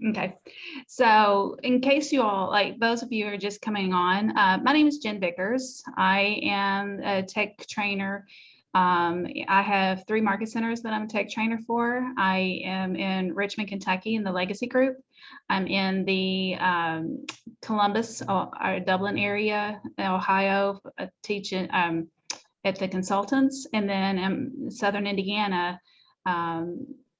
Okay, so in case you all, like those of you who are just coming on, my name is Jen Vickers. I am a tech trainer. I have 3 market centers that I'm a tech trainer for. I am in Richmond, Kentucky in the Legacy Group. I'm in the Columbus or Dublin area, Ohio, teaching at the consultants, and then in Southern Indiana,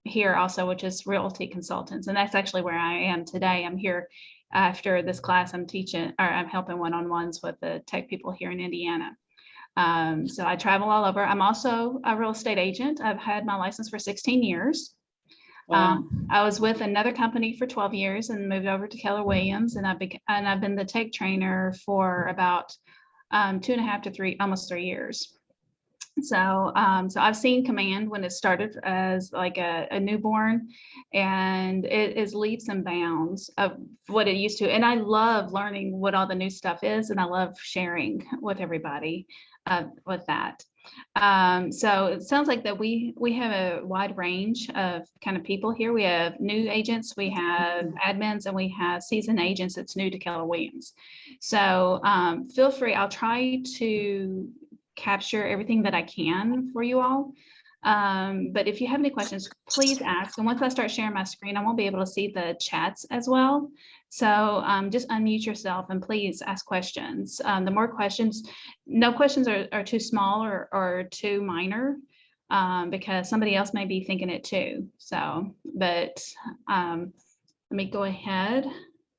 here also, which is Realty Consultants. And that's actually where I am today. I'm here after this class. I'm teaching, or I'm helping one-on-ones with the tech people here in Indiana. So I travel all over. I'm also a real estate agent. I've had my license for 16 years. Wow. I was with another company for 12 years and moved over to Keller Williams, and I've been the tech trainer for about 2.5 to 3, almost 3 years. So I've seen Command when it started as like a newborn, and it is leaps and bounds of what it used to. And I love learning what all the new stuff is, and I love sharing with everybody with that. So it sounds like that we have a wide range of kind of people here. We have new agents, we have admins, and we have seasoned agents that's new to Keller Williams. So feel free, I'll try to capture everything that I can for you all. But if you have any questions, please ask. And once I start sharing my screen, I won't be able to see the chats as well. So just unmute yourself and please ask questions. The more questions, no questions are too small or too minor, because somebody else may be thinking it too. So, but let me go ahead.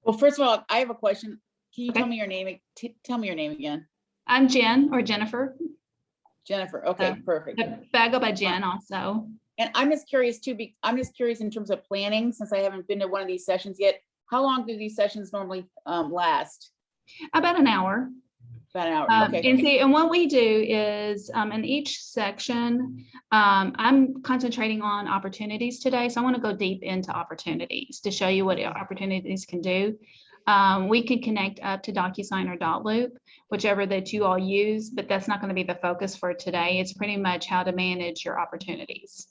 Well, first of all, I have a question. Can you Okay. tell me your name? Tell me your name again. I'm Jen or Jennifer. Jennifer. Okay, perfect. But I go by Jen also. And I'm just curious too. I'm just curious in terms of planning, since I haven't been to one of these sessions yet. How long do these sessions normally last? About an hour. About an hour. Okay. And what we do is in each section, I'm concentrating on opportunities today. So I want to go deep into opportunities to show you what opportunities can do. We can connect up to Docusign or Dotloop, whichever that you all use, but that's not going to be the focus for today. It's pretty much how to manage your opportunities.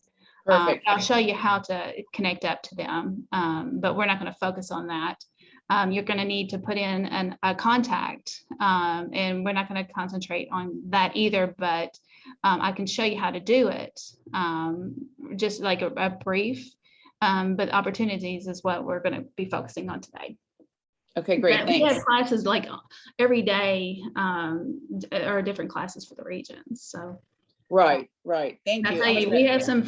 Perfect. I'll show you how to connect up to them, but we're not going to focus on that. You're going to need to put in a contact, and we're not going to concentrate on that either, but I can show you how to do it, just like a brief, but opportunities is what we're going to be focusing on today. Okay, great. But thanks. We have classes like every day, or different classes for the regions. So right. Thank you. We have some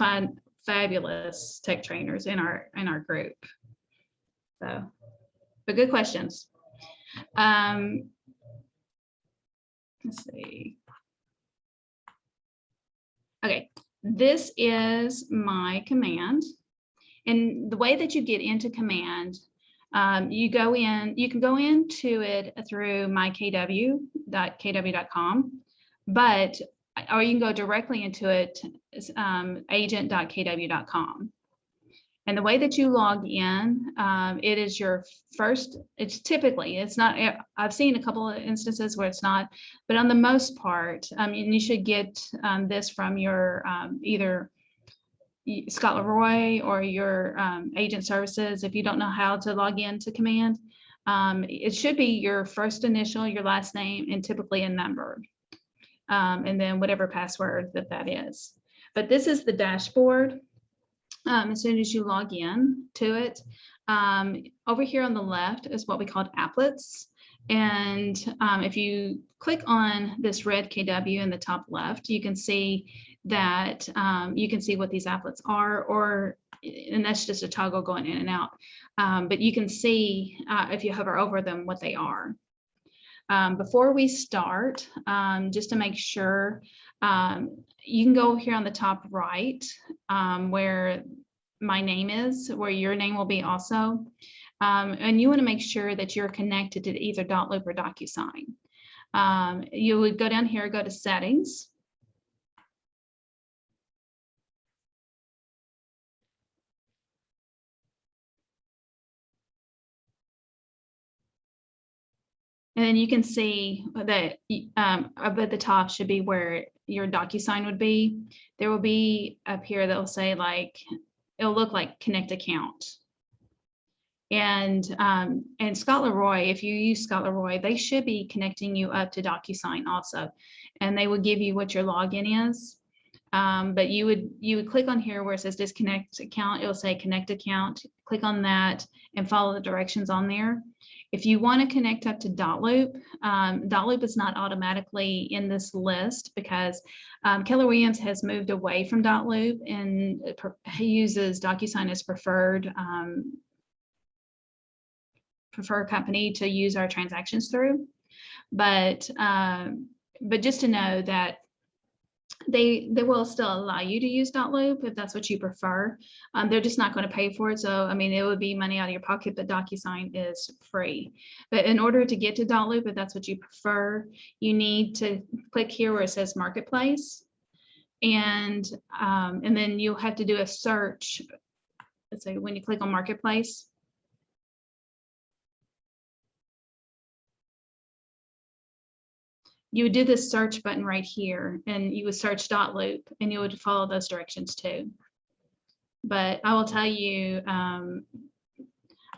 fabulous tech trainers in our group. So, but good questions. Let's see. Okay, this is my command, and the way that you get into command. You can go into it through mykw.kw.com, or you can go directly into it, agent.kw.com. And the way that you log in, it is your first, it's not, I've seen a couple of instances where it's not, but on the most part, and you should get this from your either Scott Leroy or your agent services. If you don't know how to log into command, it should be your first initial, your last name, and typically a number, and then whatever password that is. But this is the dashboard. As soon as you log in to it, over here on the left is what we call applets. And if you click on this red KW in the top left, you can see that you can see what these applets are, and that's just a toggle going in and out. But you can see if you hover over them what they are. Before we start, just to make sure, you can go here on the top right where my name is, where your name will be also. And you want to make sure that you're connected to either Dotloop or Docusign. You would go down here, go to settings. And then you can see that up at the top should be where your Docusign would be. There will be up here that will say, like, it'll look like connect account. And Scott Leroy, if you use Scott Leroy, they should be connecting you up to DocuSign also, and they will give you what your login is. But you would click on here where it says disconnect account. It will say connect account. Click on that and follow the directions on there. If you want to connect up to Dotloop, Dotloop is not automatically in this list because Keller Williams has moved away from Dotloop and he uses DocuSign as preferred company to use our transactions through. But just to know that they will still allow you to use Dotloop if that's what you prefer. They're just not going to pay for it. So, I mean, it would be money out of your pocket, but DocuSign is free. But in order to get to Dotloop, if that's what you prefer, you need to click here where it says Marketplace. And then you'll have to do a search. Let's say when you click on Marketplace, you would do this search button right here and you would search Dotloop and you would follow those directions too. But I will tell you,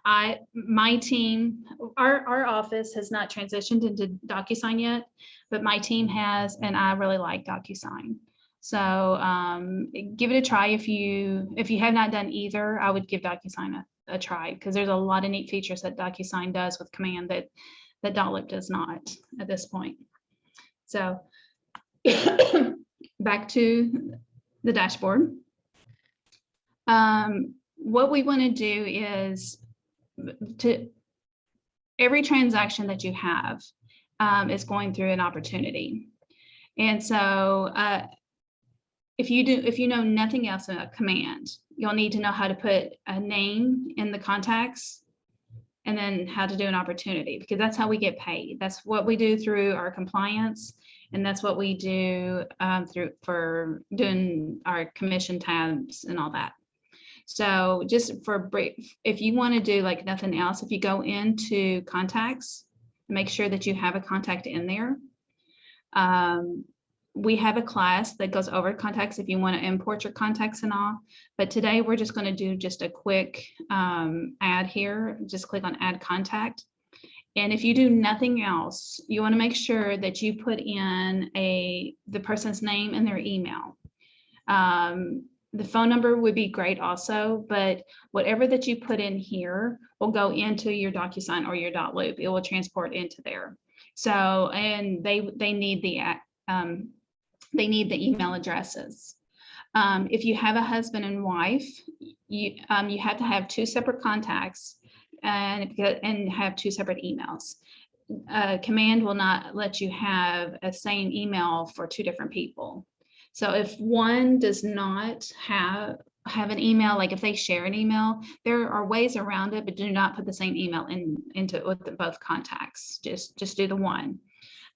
my team, our office has not transitioned into DocuSign yet, but my team has, and I really like DocuSign. So give it a try. If you have not done either, I would give DocuSign a try because there's a lot of neat features that DocuSign does with command that Dotloop does not at this point. So back to the dashboard. What we want to do is every transaction that you have is going through an opportunity. And so if you know nothing else about command, you'll need to know how to put a name in the contacts and then how to do an opportunity, because that's how we get paid. That's what we do through our compliance. And that's what we do for doing our commission tabs and all that. So just for brief, if you want to do like nothing else, if you go into contacts, make sure that you have a contact in there. We have a class that goes over contacts if you want to import your contacts and all. But today we're just going to do just a quick add here. Just click on add contact. And if you do nothing else, you want to make sure that you put in the person's name and their email. The phone number would be great also, but whatever that you put in here will go into your DocuSign or your Dotloop. It will transport into there. So, and they need the email addresses. If you have a husband and wife, you have to have two separate contacts and have two separate emails. Command will not let you have a same email for two different people. So if one does not have an email, like if they share an email, there are ways around it, but do not put the same email into with both contacts. Just do the one.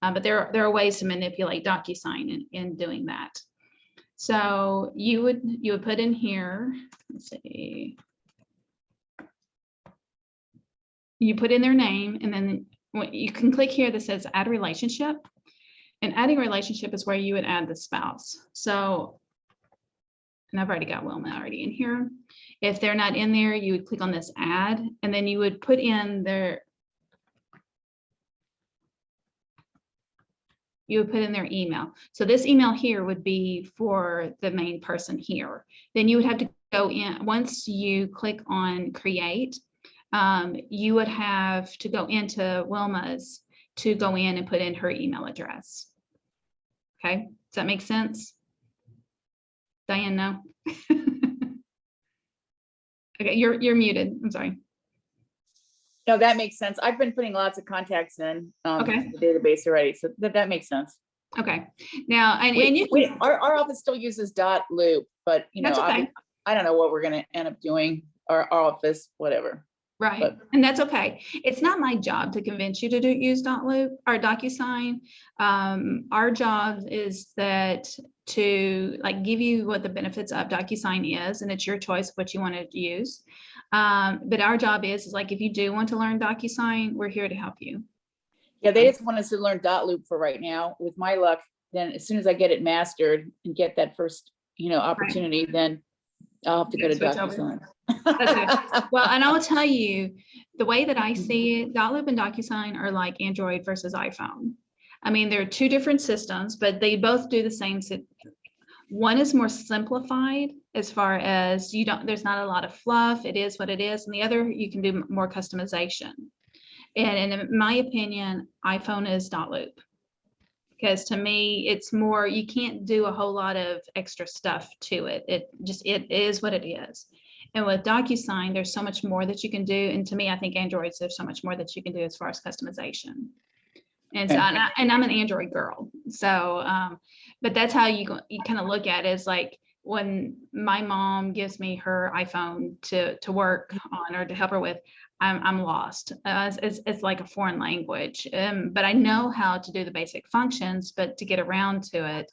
But there are ways to manipulate DocuSign in doing that. So you would put in here, let's see, you put in their name, and then you can click here that says add relationship. And adding relationship is where you would add the spouse. So, and I've already got Wilma already in here. If they're not in there, you would click on this add, and then you would put in their email. So this email here would be for the main person here. Then you would have to go in, once you click on create, you would have to go into Wilma's to go in and put in her email address. Okay, does that make sense? Diane, no? Okay, you're muted, I'm sorry. No, that makes sense. I've been putting lots of contacts in Okay. the database already, so that makes sense. Okay, now, and you can, our office still uses Dotloop, but you know, okay. I don't know what we're gonna end up doing, our office, whatever. Right, but, and that's okay. It's not my job to convince you to use Dotloop or DocuSign. Our job is to like give you what the benefits of DocuSign is, and it's your choice what you want to use. But our job is like if you do want to learn DocuSign, we're here to help you. Yeah, they just want us to learn Dotloop for right now. With my luck, then as soon as I get it mastered and get that first, opportunity, then I'll have to go to Switch over. Docusign. Okay. Well, and I'll tell you, the way that I see it, Dotloop and Docusign are like Android versus iPhone. I mean, they're two different systems, but they both do the same. One is more simplified as far as there's not a lot of fluff. It is what it is. And the other, you can do more customization. And in my opinion, iPhone is Dotloop. Because to me, it's more, you can't do a whole lot of extra stuff to it. It is what it is. And with DocuSign, there's so much more that you can do. And to me, I think Androids, there's so much more that you can do as far as customization. And so, Okay. and I'm an Android girl. So, but that's how you kind of look at it, is like when my mom gives me her iPhone to work on or to help her with, I'm lost. It's like a foreign language, but I know how to do the basic functions, but to get around to it,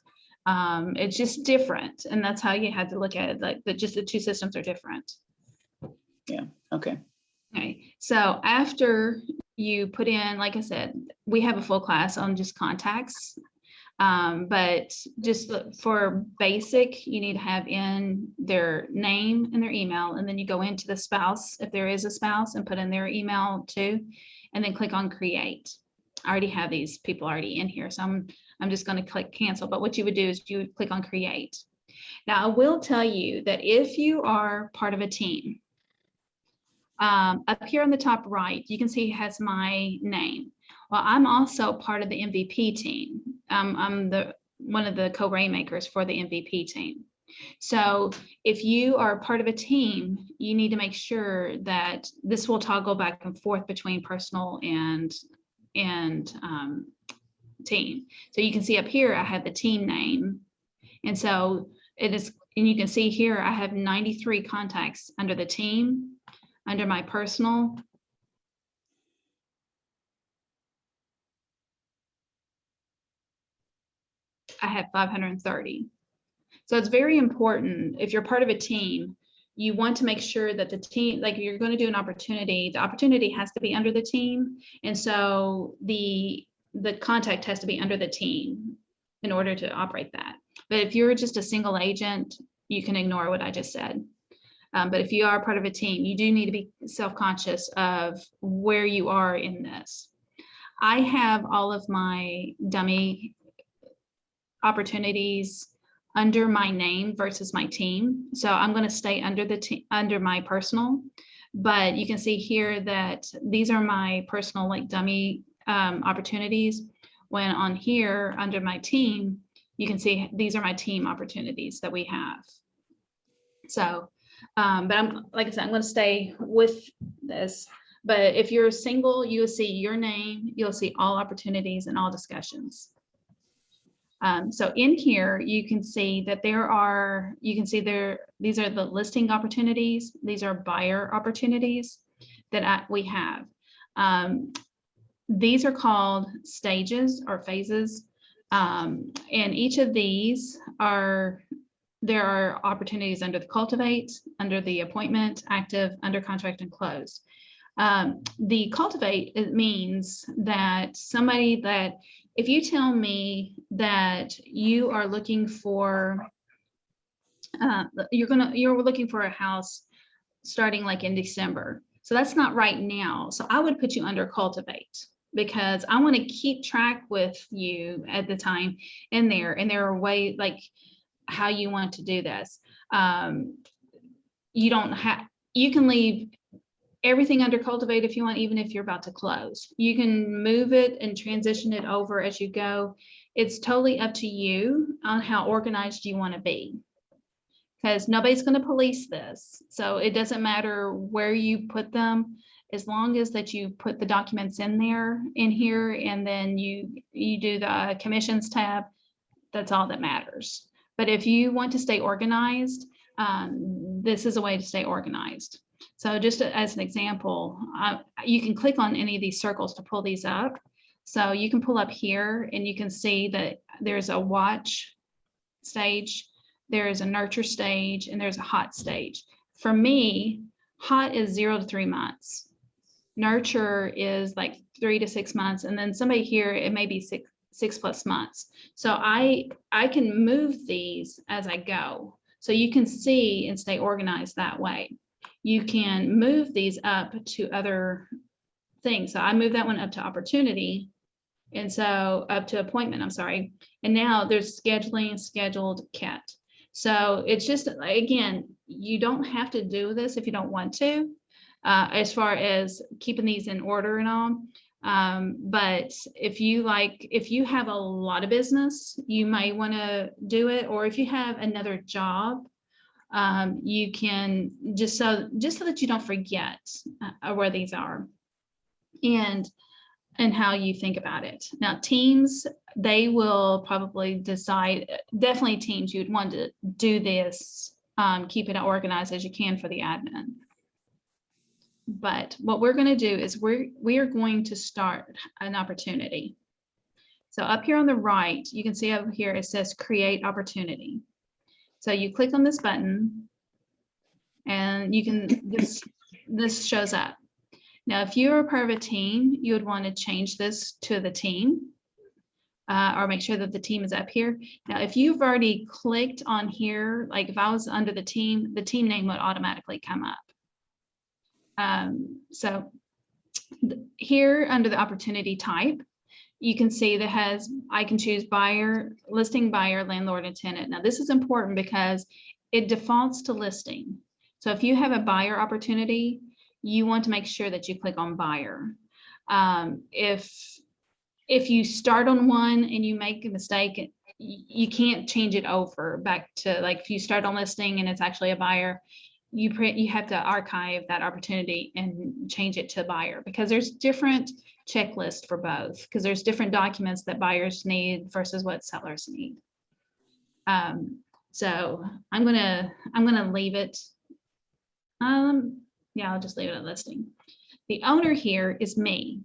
it's just different. And that's how you had to look at it, like just the two systems are different. Yeah, okay. Okay, so after you put in, like I said, we have a full class on just contacts. But just for basic, you need to have in their name and their email, and then you go into the spouse, if there is a spouse, and put in their email too, and then click on create. I already have these people already in here, so I'm just going to click cancel. But what you would do is you would click on create. Now, I will tell you that if you are part of a team, up here on the top right, you can see it has my name. Well, I'm also part of the MVP team. I'm one of the co-rainmakers for the MVP team. So if you are part of a team, you need to make sure that this will toggle back and forth between personal and team. So you can see up here, I have the team name. And so it is, and you can see here, I have 93 contacts under the team. Under my personal, I have 530. So it's very important, if you're part of a team, you want to make sure that the team, like you're going to do an opportunity, the opportunity has to be under the team. And so the contact has to be under the team in order to operate that. But if you're just a single agent, you can ignore what I just said. But if you are part of a team, you do need to be self-conscious of where you are in this. I have all of my dummy opportunities under my name versus my team. So I'm going to stay under my personal, but you can see here that these are my personal like dummy opportunities. When on here under my team, you can see these are my team opportunities that we have. So but like I said, I'm going to stay with this. But if you're single, you'll see your name, you'll see all opportunities and all discussions. So in here, you can see that these are the listing opportunities. These are buyer opportunities that we have. These are called stages or phases. And each of these there are opportunities under the cultivate, under the appointment, active, under contract, and closed. The cultivate, it means that somebody that, if you tell me that you are looking for, you're looking for a house starting like in December. So that's not right now. So I would put you under cultivate, because I want to keep track with you at the time in there. And there are ways like how you want to do this. You can leave everything under cultivate if you want, even if you're about to close. You can move it and transition it over as you go. It's totally up to you on how organized you want to be, because nobody's going to police this. So it doesn't matter where you put them, as long as that you put the documents in here, and then you do the commissions tab. That's all that matters. But if you want to stay organized, this is a way to stay organized. So just as an example, you can click on any of these circles to pull these up. So you can pull up here and you can see that there's a watch stage, there is a nurture stage, and there's a hot stage. For me, hot is 0 to 3 months. Nurture is like 3 to 6 months. And then somebody here, it may be 6+ months. So I can move these as I go. So you can see and stay organized that way. You can move these up to other things. So I moved that one up to opportunity. And so up to appointment, I'm sorry. And now there's scheduling, scheduled, kept. So it's just, again, you don't have to do this if you don't want to, as far as keeping these in order and all. But if you have a lot of business, you might want to do it. Or if you have another job, you can just so that you don't forget where these are and how you think about it. Now, teams, they will probably decide, definitely teams, you'd want to do this, keep it organized as you can for the admin. But what we're going to do is we are going to start an opportunity. So up here on the right, you can see over here, it says create opportunity. So you click on this button and you can, this shows up. Now, if you're a part of a team, you would want to change this to the team or make sure that the team is up here. Now, if you've already clicked on here, like if I was under the team name would automatically come up. So here under the opportunity type, you can see that I can choose buyer, listing, buyer, landlord, and tenant. Now, this is important because it defaults to listing. So if you have a buyer opportunity, you want to make sure that you click on buyer. If you start on one and you make a mistake, you can't change it over back to, like, if you start on listing and it's actually a buyer, you have to archive that opportunity and change it to buyer, because there's different checklists for both, because there's different documents that buyers need versus what sellers need. So I'm gonna leave it. Yeah, I'll just leave it at listing. The owner here is me.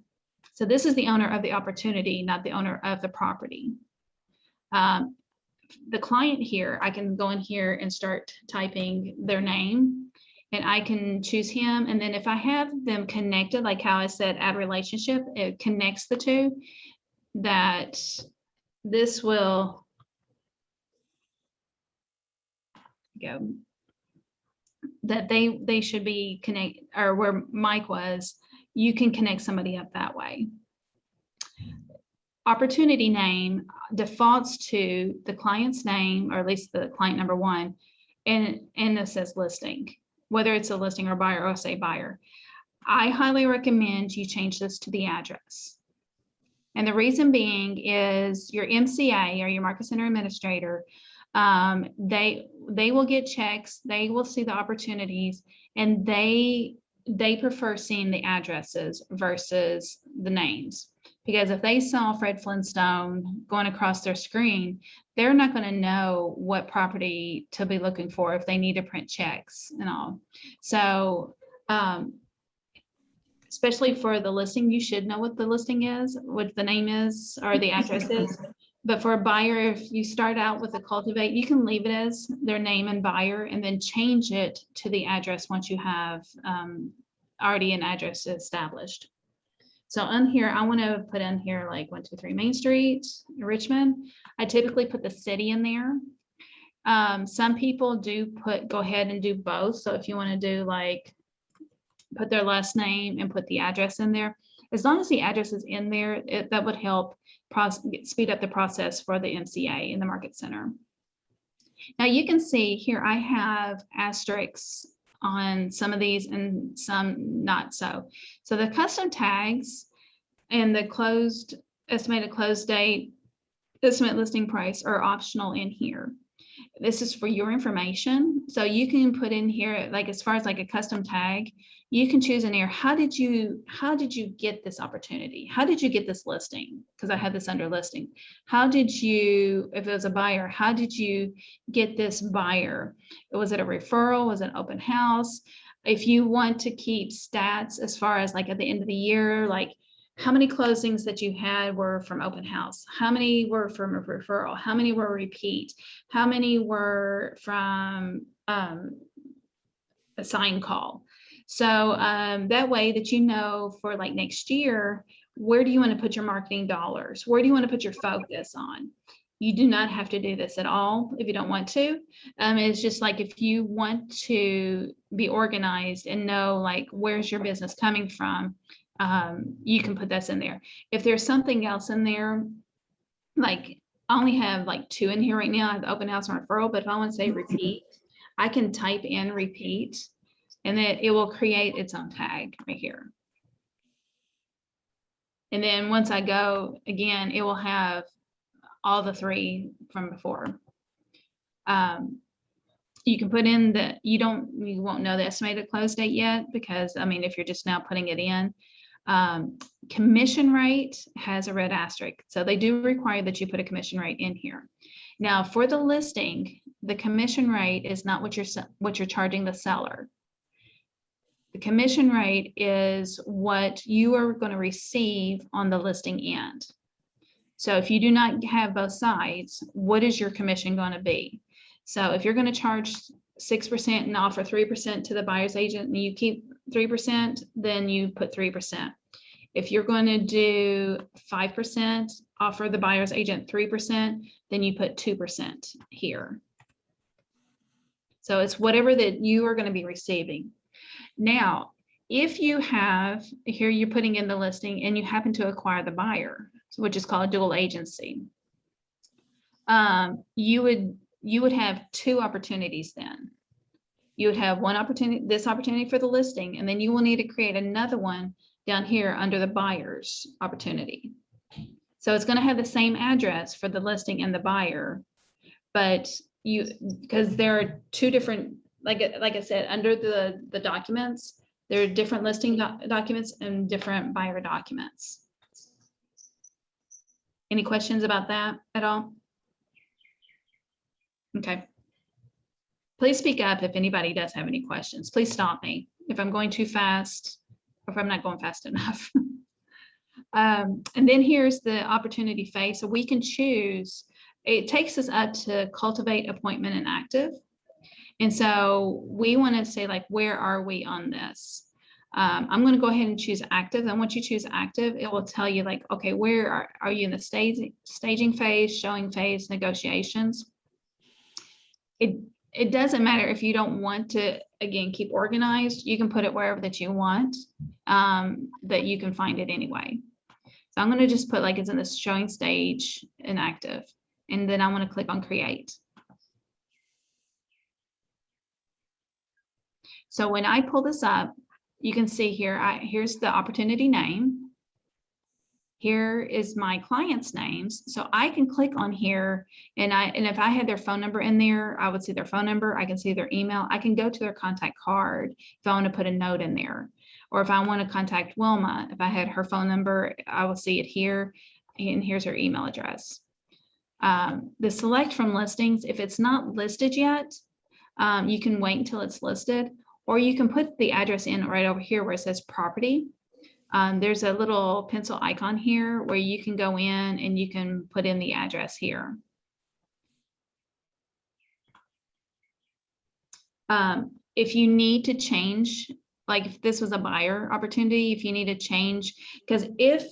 So this is the owner of the opportunity, not the owner of the property. The client here, I can go in here and start typing their name, and I can choose him. And then if I have them connected, like how I said, add relationship, it connects the two, that this will go, that they should be connect, or where Mike was, you can connect somebody up that way. Opportunity name defaults to the client's name, or at least the client number one, and it says listing, whether it's a listing or buyer, or say buyer. I highly recommend you change this to the address. And the reason being is your MCA, or your market center administrator, they will get checks, they will see the opportunities, and they prefer seeing the addresses versus the names. Because if they saw Fred Flintstone going across their screen, they're not going to know what property to be looking for if they need to print checks and all. So especially for the listing, you should know what the listing is, what the name is, or the address is. But for a buyer, if you start out with a cultivate, you can leave it as their name and buyer, and then change it to the address once you have already an address established. So on here, I want to put in here like 123 Main Street, Richmond. I typically put the city in there. Some people do go ahead and do both. So if you want to do like, put their last name and put the address in there, as long as the address is in there, that would help speed up the process for the MCA in the market center. Now you can see here, I have asterisks on some of these and some not so. So the custom tags and the estimated close date, estimate listing price are optional in here. This is for your information. So you can put in here, like as far as like a custom tag, you can choose in here, how did you get this opportunity? How did you get this listing? Because I have this under listing. How did you, if it was a buyer, how did you get this buyer? Was it a referral? Was it an open house? If you want to keep stats as far as like at the end of the year, like how many closings that you had were from open house? How many were from a referral? How many were repeat? How many were from a sign call? So that way that you know for like next year, where do you want to put your marketing dollars? Where do you want to put your focus on? You do not have to do this at all if you don't want to. It's just like if you want to be organized and know like where's your business coming from, you can put this in there. If there's something else in there, like I only have like 2 in here right now. I have the open house and referral, but if I want to say repeat, I can type in repeat and then it will create its own tag right here. And then once I go again, it will have all the 3 from before. You can put in that you won't know the estimated close date yet because I mean, if you're just now putting it in, commission rate has a red asterisk. So they do require that you put a commission rate in here. Now for the listing, the commission rate is not what you're charging the seller. The commission rate is what you are going to receive on the listing end. So if you do not have both sides, what is your commission going to be? So if you're going to charge 6% and offer 3% to the buyer's agent and you keep 3%, then you put 3%. If you're going to do 5%, offer the buyer's agent 3%, then you put 2% here. So it's whatever that you are going to be receiving. Now, if you have, here you're putting in the listing and you happen to acquire the buyer, which is called dual agency, you would have 2 opportunities then. You would have one opportunity, this opportunity for the listing, and then you will need to create another one down here under the buyer's opportunity. So it's going to have the same address for the listing and the buyer, but because there are 2 different, like I said, under the documents, there are different listing documents and different buyer documents. Any questions about that at all? Okay. Please speak up if anybody does have any questions. Please stop me if I'm going too fast or if I'm not going fast enough. And then here's the opportunity phase. So we can choose, it takes us up to cultivate, appointment, and active. And so we want to say like, where are we on this? I'm going to go ahead and choose active. And once you choose active, it will tell you like, okay, where are you in the staging phase, showing phase, negotiations? It doesn't matter if you don't want to, again, keep organized. You can put it wherever that you want, that you can find it anyway. So I'm going to just put like it's in this showing stage and active. And then I want to click on create. So when I pull this up, you can see here, here's the opportunity name. Here is my client's names. So I can click on here and if I had their phone number in there, I would see their phone number. I can see their email. I can go to their contact card if I want to put a note in there. Or if I want to contact Wilma, if I had her phone number, I will see it here. And here's her email address. The select from listings, if it's not listed yet, you can wait until it's listed, or you can put the address in right over here where it says property. There's a little pencil icon here where you can go in and you can put in the address here. If you need to change, like if this was a buyer opportunity, if you need to change, because if,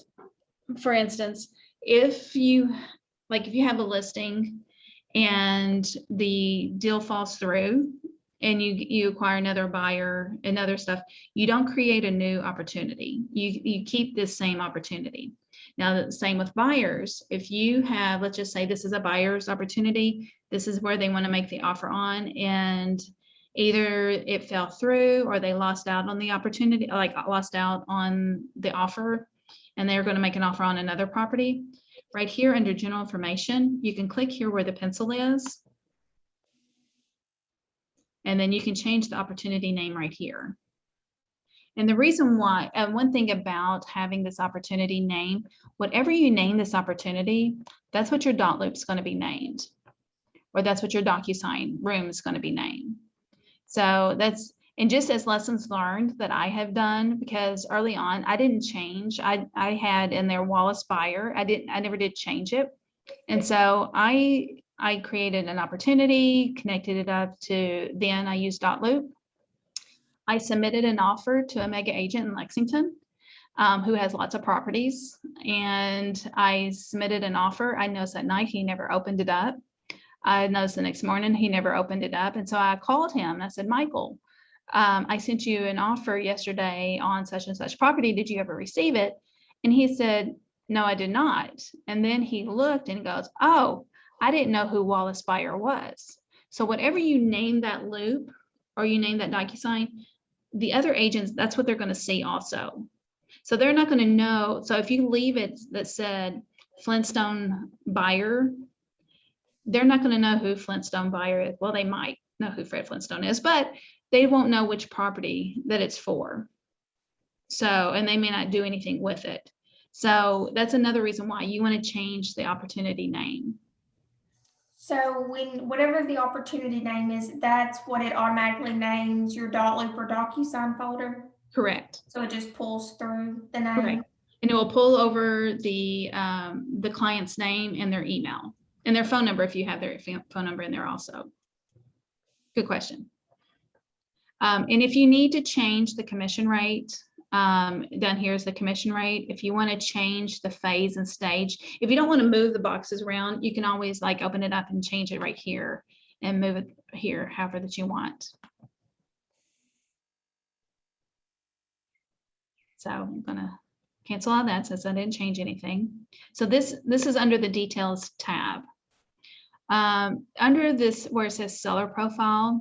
for instance, if you have a listing and the deal falls through and you acquire another buyer and other stuff, you don't create a new opportunity. You keep this same opportunity. Now, the same with buyers. If you have, let's just say this is a buyer's opportunity, this is where they want to make the offer on, and either it fell through or they lost out on the opportunity, like lost out on the offer, and they're going to make an offer on another property. Right here under general information, you can click here where the pencil is. And then you can change the opportunity name right here. And the reason why, one thing about having this opportunity name, whatever you name this opportunity, that's what your dot loop is going to be named, or that's what your Docusign room is going to be named. So that's, and just as lessons learned that I have done, because early on I didn't change. I had in there Wallace Buyer. I never did change it. And so I created an opportunity, connected it up to, then I used dot loop. I submitted an offer to a mega agent in Lexington. who has lots of properties. And I submitted an offer. I noticed that night he never opened it up. I noticed the next morning he never opened it up. And so I called him and I said, Michael, I sent you an offer yesterday on such and such property. Did you ever receive it? And he said, no, I did not. And then he looked and goes, oh, I didn't know who Wallace Buyer was. So whatever you name that loop or you name that DocuSign, the other agents, that's what they're going to see also. So they're not going to know. So if you leave it that said Flintstone Buyer, they're not going to know who Flintstone Buyer is. Well, they might know who Fred Flintstone is, but they won't know which property that it's for. So, and they may not do anything with it. So that's another reason why you want to change the opportunity name. So when whatever the opportunity name is, that's what it automatically names your .loop or DocuSign folder. Correct. So it just pulls through the name. Correct. And it will pull over the client's name and their email and their phone number if you have their phone number in there also. Good question. And if you need to change the commission rate, down here is the commission rate. If you want to change the phase and stage, if you don't want to move the boxes around, you can always like open it up and change it right here and move it here, however that you want. So I'm gonna cancel all that since I didn't change anything. So this is under the details tab. Under this where it says seller profile,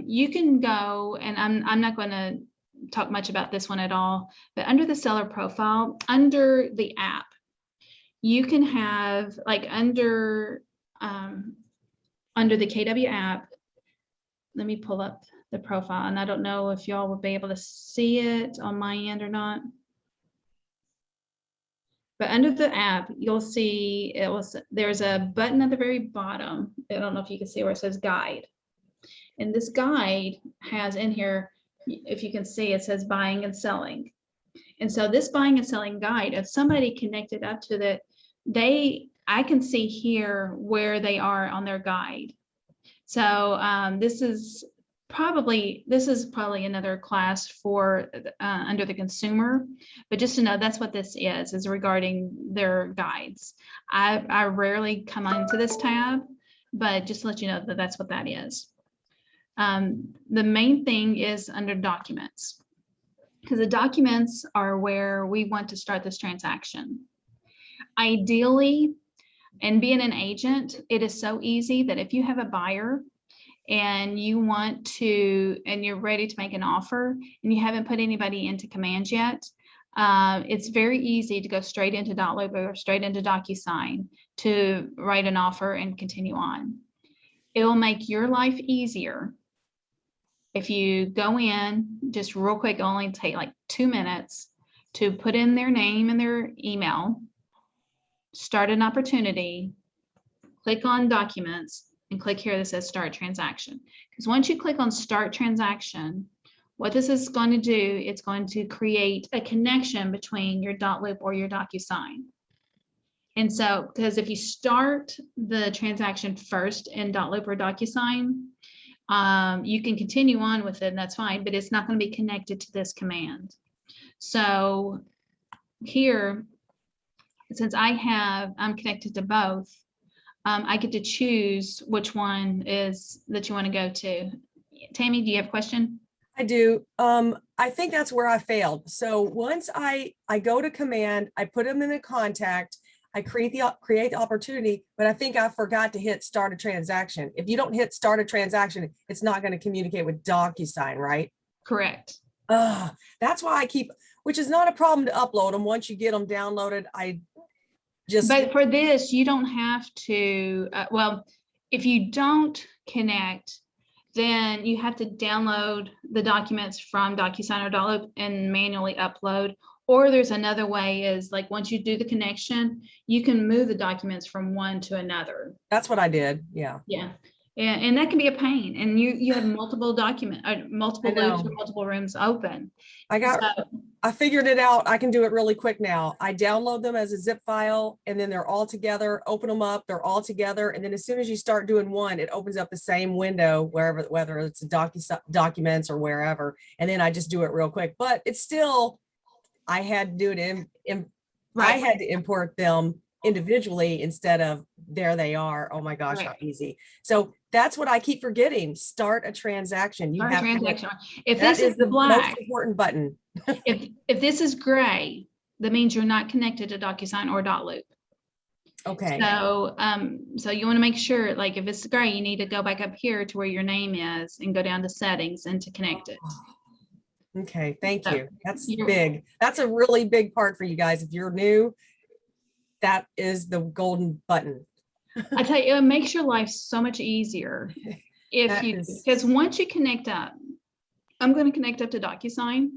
you can go, and I'm not going to talk much about this one at all, but under the seller profile, under the app, you can have like under the KW app, let me pull up the profile, and I don't know if y'all will be able to see it on my end or not. But under the app, you'll see there's a button at the very bottom. I don't know if you can see where it says guide. And this guide has in here, if you can see, it says buying and selling. And so this buying and selling guide, if somebody connected up to that, I can see here where they are on their guide. So this is probably another class for under the consumer, but just to know that's what this is regarding their guides. I rarely come into this tab, but just to let you know that that's what that is. The main thing is under documents, because the documents are where we want to start this transaction. Ideally, and being an agent, it is so easy that if you have a buyer and you want to, and you're ready to make an offer and you haven't put anybody into commands yet, it's very easy to go straight into .loop or straight into DocuSign to write an offer and continue on. It will make your life easier if you go in just real quick, only take like 2 minutes to put in their name and their email, start an opportunity, click on documents, and click here that says start transaction. Because once you click on start transaction, what this is going to do, it's going to create a connection between your .loop or your DocuSign. And so, because if you start the transaction first in .loop or DocuSign, you can continue on with it and that's fine, but it's not going to be connected to this command. So here, since I'm connected to both, I get to choose which one is that you want to go to. Tammy, do you have a question? I do. I think that's where I failed. So once I go to command, I put them in a contact, I create the opportunity, but I think I forgot to hit start a transaction. If you don't hit start a transaction, it's not going to communicate with DocuSign, right? Correct. That's why I keep, which is not a problem to upload them. Once you get them downloaded, But for this, you don't have to, well, if you don't connect, then you have to download the documents from DocuSign or .loop and manually upload. Or there's another way is like, once you do the connection, you can move the documents from one to another. That's what I did. Yeah. Yeah. And that can be a pain. And you have multiple multiple loops or multiple rooms open. I figured it out. I can do it really quick now. I download them as a zip file and then they're all together, open them up, they're all together. And then as soon as you start doing one, it opens up the same window, whether it's a documents or wherever. And then I just do it real quick, but it's still, I had to do it I Right. had to import them individually instead of there they are. Oh my gosh, how Right. easy. So that's what I keep forgetting. Start a transaction. You Start a have to hit, transaction. If that this is is the most black, important button. if this is gray, that means you're not connected to DocuSign or .loop. Okay. So, so you want to make sure, like, if it's gray, you need to go back up here to where your name is and go down to settings and to connect it. Okay, thank So you. That's you're- big. That's a really big part for you guys. If you're new, that is the golden button. I tell you, it makes your life so much easier if That you, is- because once you connect up, I'm going to connect up to DocuSign.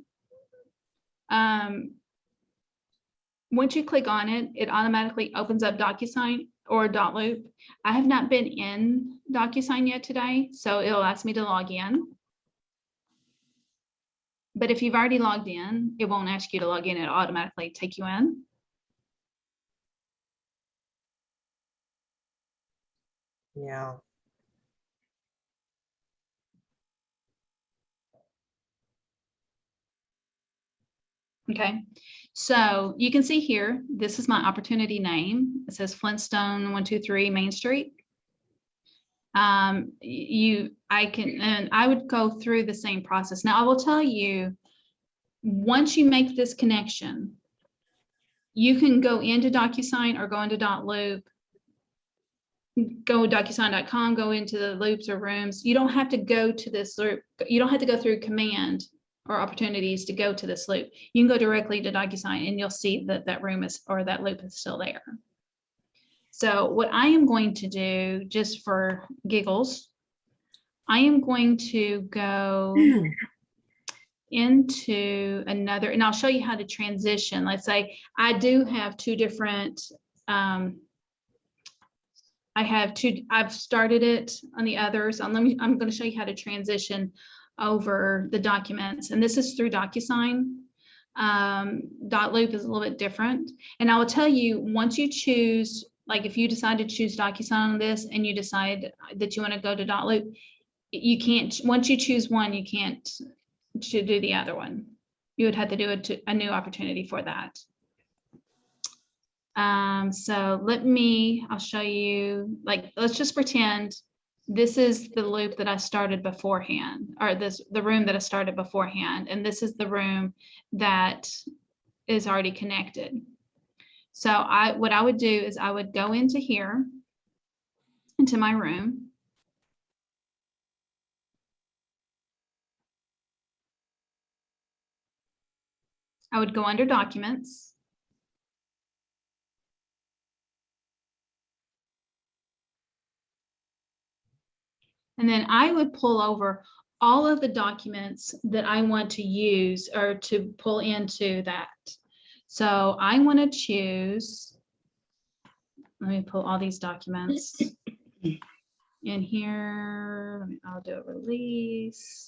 Once you click on it, it automatically opens up DocuSign or .loop. I have not been in DocuSign yet today, so it'll ask me to log in. But if you've already logged in, it won't ask you to log in. It'll automatically take you in. Yeah. Okay, so you can see here, this is my opportunity name. It says Flintstone 123 Main Street. I would go through the same process. Now I will tell you, once you make this connection, you can go into DocuSign or go into .loop, go DocuSign.com, go into the loops or rooms. You don't have to go to this loop. You don't have to go through command or opportunities to go to this loop. You can go directly to DocuSign and you'll see that that room is, or that loop is still there. So what I am going to do, just for giggles, I am going to go into another, and I'll show you how to transition. Let's say I do have two different, I've started it on the others. I'm going to show you how to transition over the documents. And this is through DocuSign. .loop is a little bit different. And I will tell you, once you choose, like if you decide to choose DocuSign on this and you decide that you want to go to .loop, you can't, once you choose one, you can't do the other one. You would have to do a new opportunity for that. So I'll show you, like, let's just pretend this is the loop that I started beforehand, or the room that I started beforehand, and this is the room that is already connected. So what I would do is I would go into here, into my room. I would go under documents. And then I would pull over all of the documents that I want to use or to pull into that. So I want to choose, let me pull all these documents in here. I'll do a release.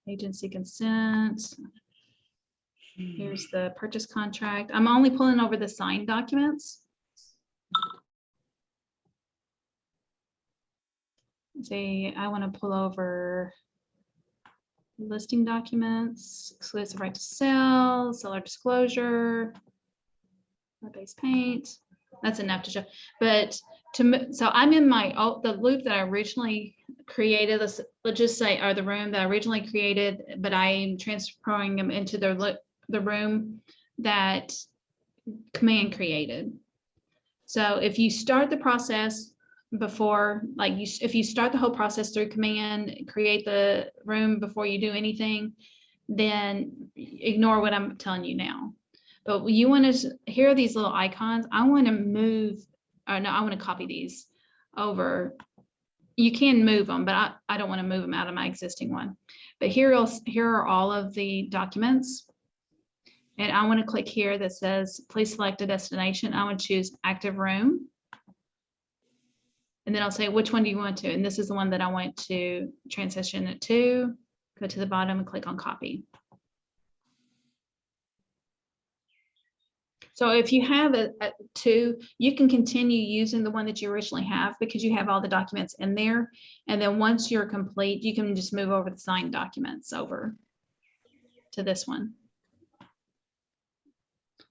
Agency consent. Here's the purchase contract. I'm only pulling over the signed documents. Say I want to pull over listing documents, exclusive right to sell, seller disclosure, base paint. That's enough to show. But so I'm in the loop that I originally created. Let's just say, or the room that I originally created, but I am transferring them into the room that command created. So if you start the process before, like if you start the whole process through command, create the room before you do anything, then ignore what I'm telling you now. But you want to, here are these little icons. I want to move, or no, I want to copy these over. You can move them, but I don't want to move them out of my existing one. But here are all of the documents. And I want to click here that says, please select a destination. I want to choose active room. And then I'll say, which one do you want to? And this is the one that I want to transition it to. Go to the bottom and click on copy. So if you have a two, you can continue using the one that you originally have because you have all the documents in there. And then once you're complete, you can just move over the signed documents over to this one.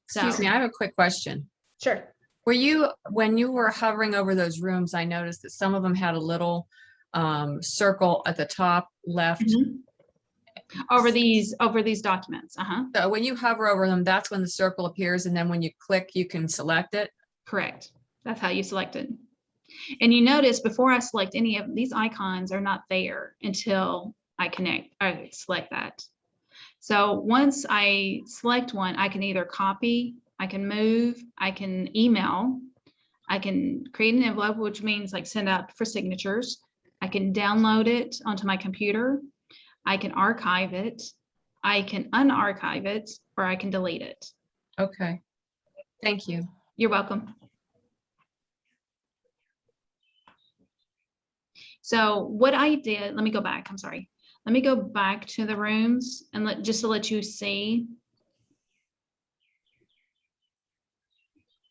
Excuse me, I have a quick question. Sure. When you were hovering over those rooms, I noticed that some of them had a little circle at the top left. Mhm. Over these documents. So when you hover over them, that's when the circle appears. And then when you click, you can select it. Correct. That's how you select it. And you notice before I select any of these icons are not there until I select that. So once I select one, I can either copy, I can move, I can email, I can create an envelope, which means like send out for signatures. I can download it onto my computer. I can archive it. I can unarchive it, or I can delete it. Okay. Thank you. You're welcome. So what I did, let me go back. I'm sorry. Let me go back to the rooms and just to let you see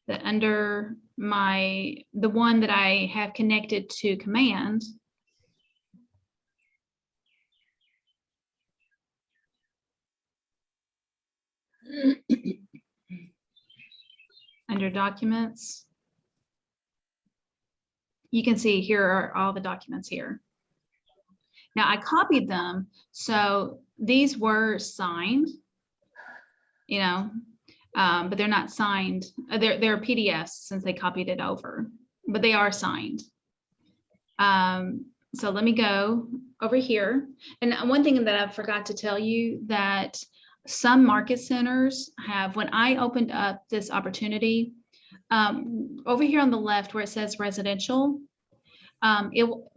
that under the one that I have connected to command, under documents, you can see here are all the documents here. Now I copied them, so these were signed, but they're not signed. They're PDFs since they copied it over, but they are signed. So let me go over here. And one thing that I forgot to tell you that some market centers have, when I opened up this opportunity, over here on the left where it says residential,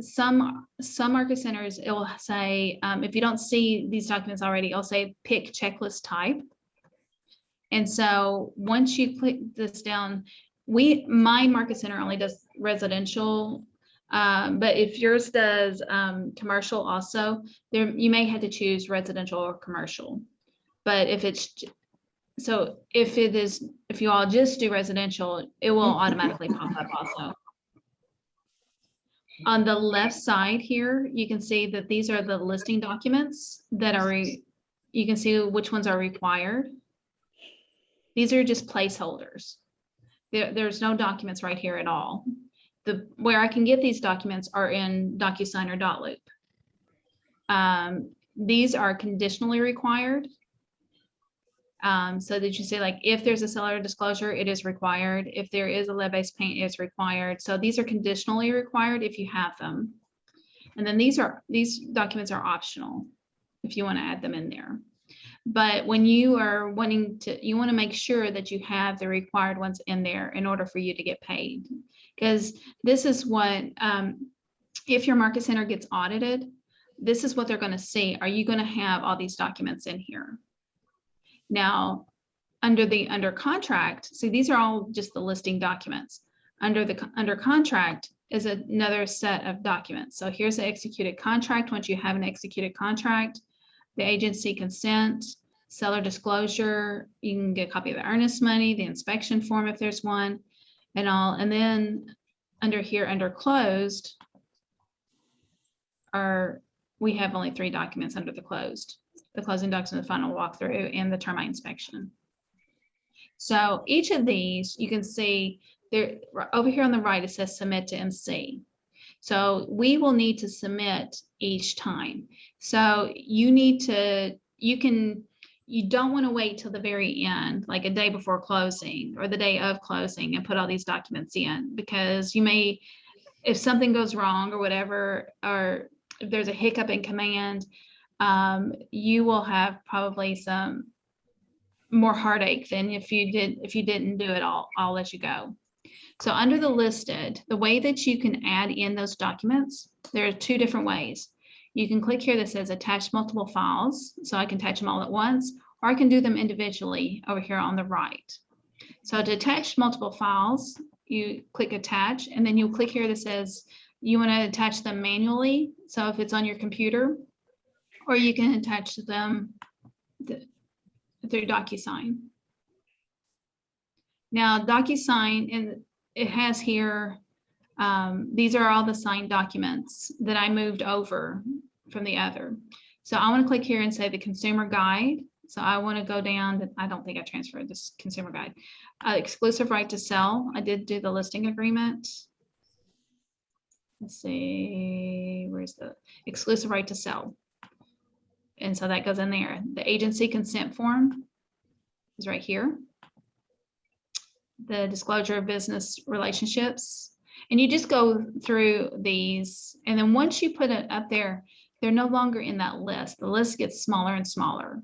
some market centers, it will say, if you don't see these documents already, it'll say pick checklist type. And so once you click this down, my market center only does residential, but if yours does commercial also, you may have to choose residential or commercial. But if you all just do residential, it will automatically pop up also. On the left side here, you can see that these are the listing documents that you can see which ones are required. These are just placeholders. There's no documents right here at all. Where I can get these documents are in Docusign or Dotloop. These are conditionally required. So that you say, like, if there's a seller disclosure, it is required. If there is a lead-based paint, it's required. So these are conditionally required if you have them. And then these documents are optional if you want to add them in there. But when you are you want to make sure that you have the required ones in there in order for you to get paid. Because this is what, if your market center gets audited, this is what they're going to see. Are you going to have all these documents in here? Now, under contract, see, these are all just the listing documents. Under contract is another set of documents. So here's the executed contract. Once you have an executed contract, the agency consent, seller disclosure, you can get a copy of the earnest money, the inspection form if there's one, and all. And then under closed, we have only 3 documents under the closed. The closing docs and the final walkthrough and the termite inspection. So each of these, you can see there over here on the right, it says submit to MC. So we will need to submit each time. So you don't want to wait till the very end, like a day before closing or the day of closing, and put all these documents in, because you may, if something goes wrong or whatever, or if there's a hiccup in command, you will have probably some more heartache than if you didn't do it all. I'll let you go. So under the listed, the way that you can add in those documents, there are 2 different ways. You can click here that says attach multiple files. So I can attach them all at once, or I can do them individually over here on the right. So to attach multiple files, you click attach, and then you'll click here that says you want to attach them manually. So if it's on your computer, or you can attach them through Docusign. Now Docusign, and it has here, these are all the signed documents that I moved over from the other. So I want to click here and say the consumer guide. So I want to go down to, I don't think I transferred this consumer guide. Exclusive right to sell. I did do the listing agreement. Let's see, where's the exclusive right to sell? And so that goes in there. The agency consent form is right here. The disclosure of business relationships. And you just go through these. And then once you put it up there, they're no longer in that list. The list gets smaller and smaller.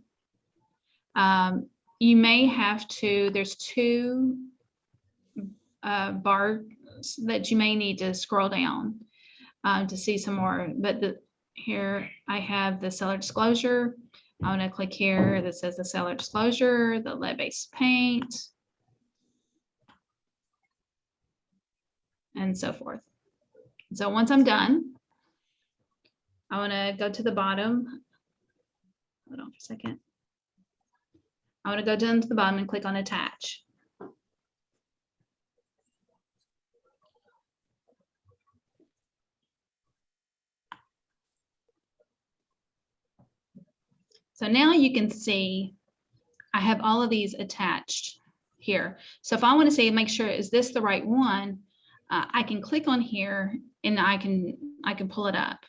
You may have to, there's two bars that you may need to scroll down to see some more. But here I have the seller disclosure. I'm going to click here that says the seller disclosure, the lead-based paint, and so forth. So once I'm done, I want to go to the bottom. Hold on for a second. I want to go down to the bottom and click on attach. So now you can see I have all of these attached here. So if I want to say, make sure, is this the right one? I can click on here and I can pull it up.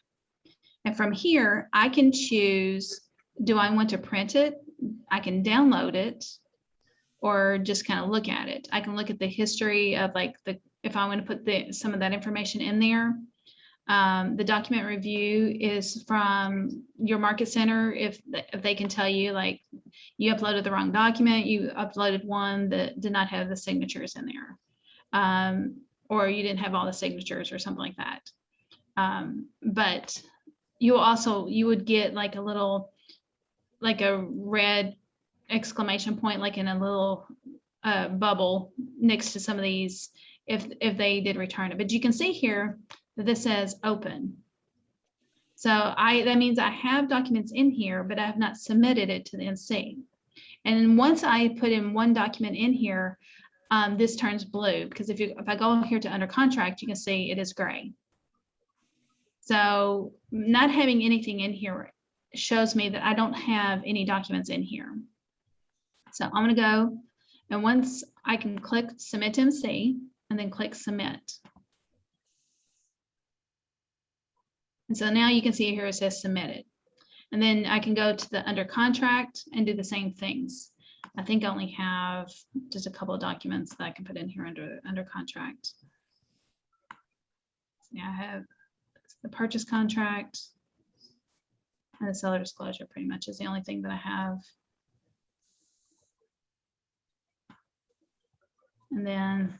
And from here, I can choose, do I want to print it? I can download it or just kind of look at it. I can look at the history of like if I want to put some of that information in there. The document review is from your market center. If they can tell you like you uploaded the wrong document, you uploaded one that did not have the signatures in there, or you didn't have all the signatures or something like that. But you would get like a little, like a red exclamation point, like in a little bubble next to some of these if they did return it. But you can see here that this says open. So that means I have documents in here, but I have not submitted it to the NC. And then once I put in one document in here, this turns blue, because if I go here to under contract, you can see it is gray. So not having anything in here shows me that I don't have any documents in here. So I'm going to go, and once I can click submit to MC and then click submit. And so now you can see here it says submitted. And then I can go to the under contract and do the same things. I think I only have just a couple of documents that I can put in here under contract. Yeah, I have the purchase contract and the seller disclosure pretty much is the only thing that I have. And then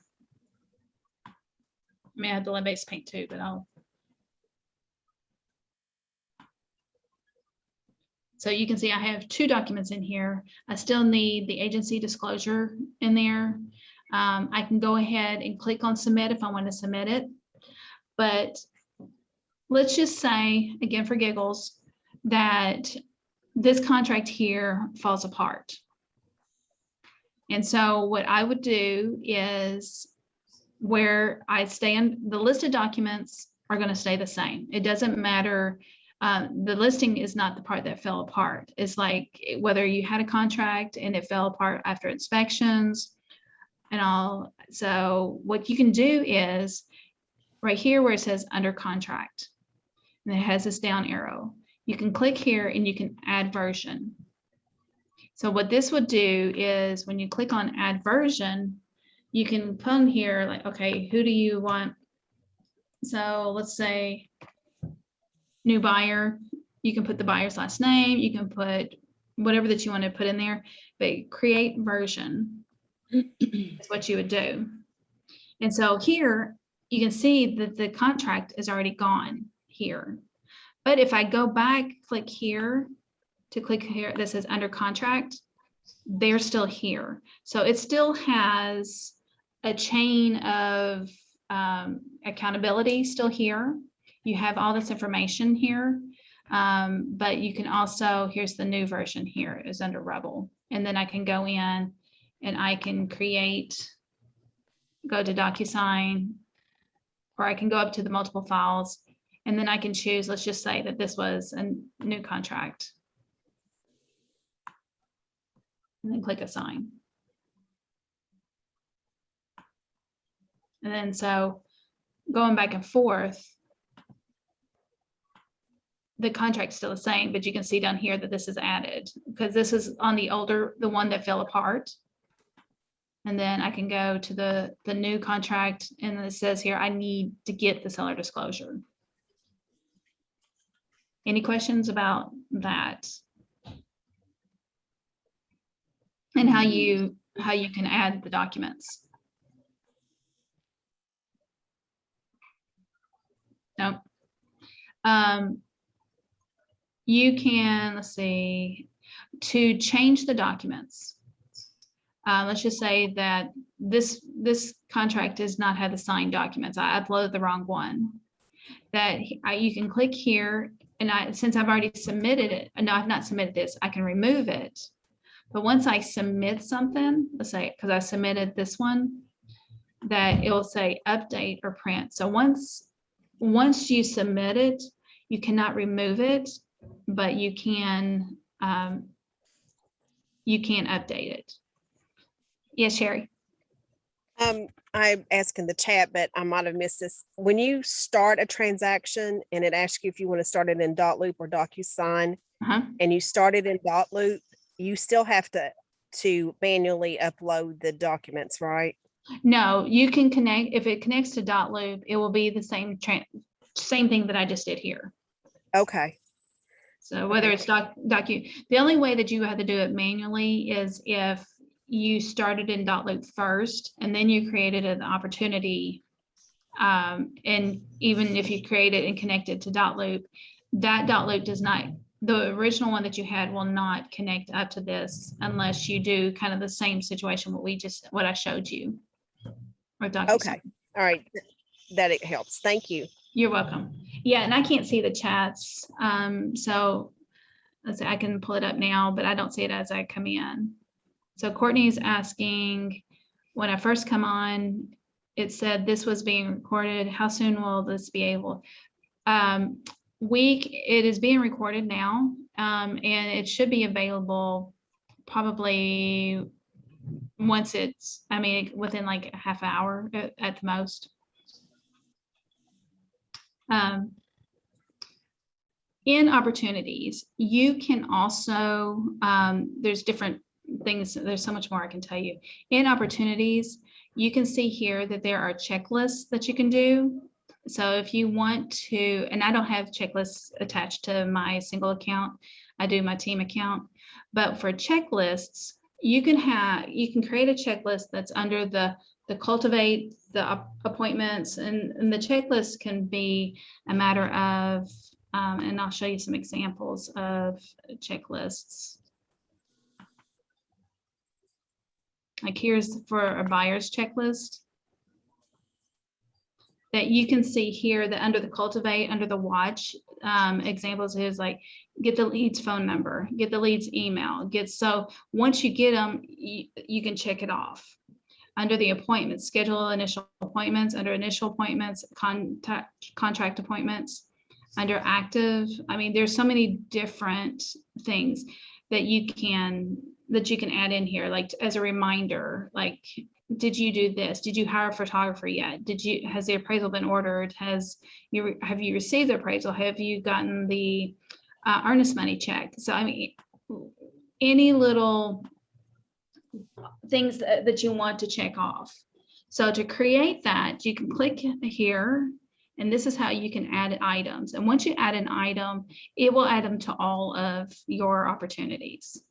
I may have the lead-based paint too, but so you can see I have two documents in here. I still need the agency disclosure in there. I can go ahead and click on submit if I want to submit it. But let's just say, again, for giggles, that this contract here falls apart. And so what I would do is where I stand, the listed documents are going to stay the same. It doesn't matter. The listing is not the part that fell apart. It's like whether you had a contract and it fell apart after inspections and all. So what you can do is right here where it says under contract, and it has this down arrow. You can click here and you can add version. So what this would do is when you click on add version, you can put in here like, okay, who do you want? So let's say new buyer. You can put the buyer's last name. You can put whatever that you want to put in there, but create version is what you would do. And so here you can see that the contract is already gone here. But if I go back, click here that says under contract, they're still here. So it still has a chain of accountability still here. You have all this information here, but you can also, here's the new version here is under Rebel. And then I can go in and I can create, go to Docusign, or I can go up to the multiple files, and then I can choose, let's just say that this was a new contract. and then click assign. And then so going back and forth, the contract's still the same, but you can see down here that this is added because this is on the older, the one that fell apart. And then I can go to the new contract and it says here, I need to get the seller disclosure. Any questions about that? And how you can add the documents? No. You can, let's see, to change the documents. Let's just say that this contract does not have the signed documents. I uploaded the wrong one. That you can click here, and since I've already submitted it, no, I've not submitted this, I can remove it. But once I submit something, let's say, because I submitted this one, that it will say update or print. So once you submit it, you cannot remove it, but you can update it. Yes, Sherry. I'm asking the chat, but I might have missed this. When you start a transaction and it asks you if you want to start it in Dotloop or Docusign, and you start it in Dotloop, you still have to manually upload the documents, right? No, you can connect. If it connects to Dotloop, it will be the same thing that I just did here. Okay. So whether it's the only way that you have to do it manually is if you started in Dotloop first, and then you created an opportunity. And even if you create it and connect it to Dotloop, that Dotloop does not, the original one that you had will not connect up to this unless you do kind of the same situation, what I showed you. Or Docusign. Okay. All right. That it helps. Thank you. You're welcome. Yeah, and I can't see the chats. So let's say I can pull it up now, but I don't see it as I come in. So Courtney's asking, when I first come on, it said this was being recorded. How soon will this be able? It is being recorded now, and it should be available probably once within like a half hour at the most. In opportunities, you can also, there's different things, there's so much more I can tell you. In opportunities, you can see here that there are checklists that you can do. So if you want to, and I don't have checklists attached to my single account, I do my team account, but for checklists, you can create a checklist that's under the cultivate, the appointments, and the checklist can be a matter of, and I'll show you some examples of checklists. Like here's for a buyer's checklist that you can see here that under the cultivate, under the watch, examples is like get the lead's phone number, get the lead's email, so once you get them, you can check it off. Under the appointments, schedule initial appointments, under initial appointments, contract appointments, under active. I mean, there's so many different things that you can add in here, like as a reminder, like, did you do this? Did you hire a photographer yet? Has the appraisal been ordered? Have you received the appraisal? Have you gotten the earnest money check? So, I mean, any little things that you want to check off. So to create that, you can click here, and this is how you can add items. And once you add an item, it will add them to all of your opportunities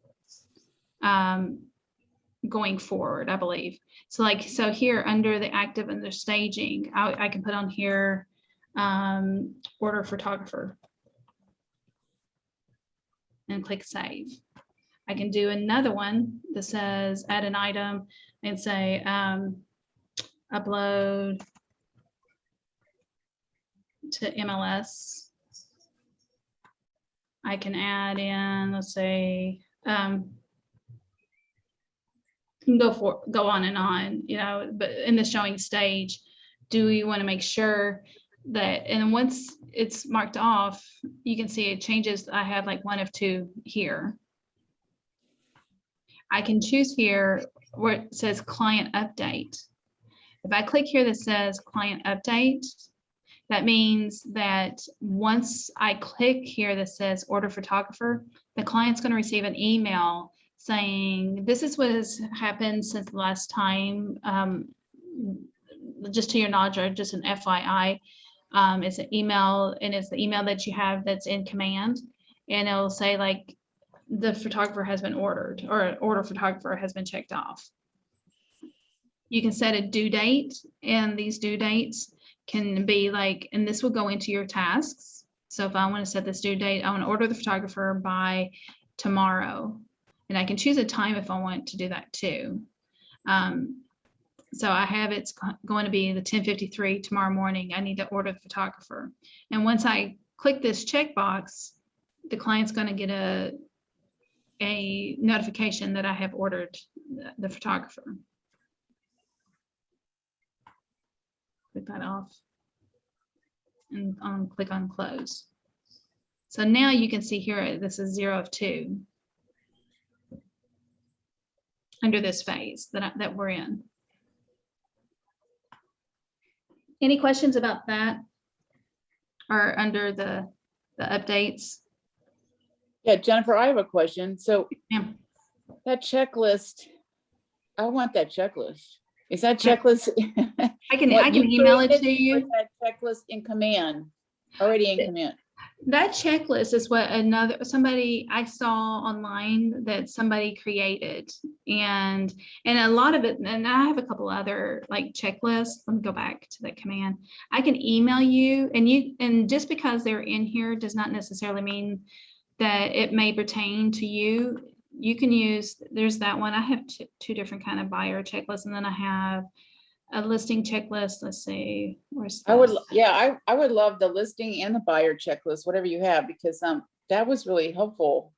going forward, I believe. So here under the active and the staging, I can put on here order photographer and click save. I can do another one that says add an item and say upload to MLS. I can add in, let's say, go on and on, but in the showing stage, do we want to make sure that, and once it's marked off, you can see it changes. I have like one of two here. I can choose here where it says client update. If I click here that says client update, that means that once I click here that says order photographer, the client's going to receive an email saying, this is what has happened since the last time. Just to your knowledge, or just an FYI, it's an email, and it's the email that you have that's in command. And it'll say like, the photographer has been ordered, or order photographer has been checked off. You can set a due date, and these due dates can be like, and this will go into your tasks. So if I want to set this due date, I want to order the photographer by tomorrow, and I can choose a time if I want to do that too. So I have it's going to be the 10:53 tomorrow morning. I need to order the photographer. And once I click this checkbox, the client's going to get a notification that I have ordered the photographer. Click that off and click on close. So now you can see here, this is 0 of 2 under this phase that we're in. Any questions about that, or under the updates? Yeah, Jennifer, I have a question. So Yeah. that checklist, I want that checklist. Is that checklist? I can what you email it created, to or you. is that checklist in command, already in command? That checklist is what somebody I saw online that somebody created, and a lot of it, and I have a couple other like checklists. Let me go back to that command. I can email you, and just because they're in here does not necessarily mean that it may pertain to you. You can use, there's that one. I have two different kind of buyer checklists, and then I have a listing checklist. Let's see, where's I would, this? yeah, I would love the listing and the buyer checklist, whatever you have, because that was really helpful.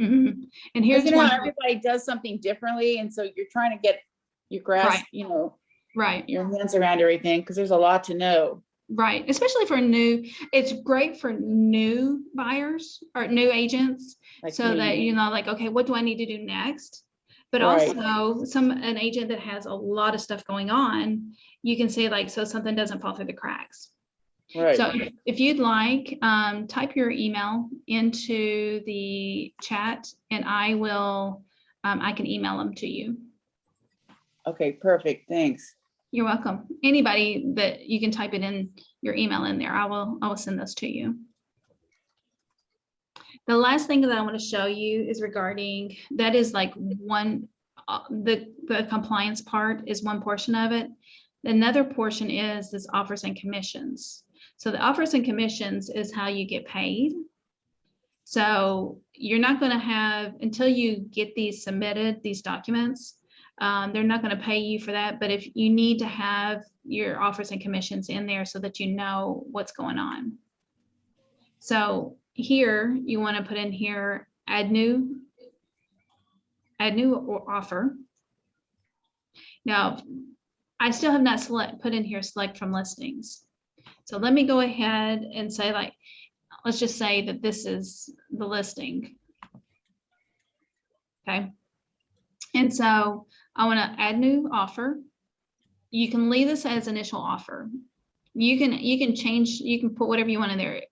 Mhm. And 'Cause here's you know, one. everybody does something differently, and so you're trying to get your grasp, Right. you know, Right. your hands around everything, because there's a lot to know. Right, especially for new, it's great for new buyers or new agents, Like so that me. you know, like, okay, what do I need to do next? But Right. also an agent that has a lot of stuff going on, you can say like, so something doesn't fall through the cracks. Right. So if you'd like, type your email into the chat, and I will, I can email them to you. Okay, perfect. Thanks. You're welcome. Anybody that you can type it in, your email in there, I will send those to you. The last thing that I want to show you is regarding, that is like one, the compliance part is one portion of it. Another portion is this offers and commissions. So the offers and commissions is how you get paid. So you're not going to have, until you get these submitted, these documents, they're not going to pay you for that. But if you need to have your offers and commissions in there so that you know what's going on. So here you want to put in here, add new offer. Now, I still have not put in here select from listings. So let me go ahead and say, like, let's just say that this is the listing. Okay. And so I want to add new offer. You can leave this as initial offer. You can change, you can put whatever you want in there.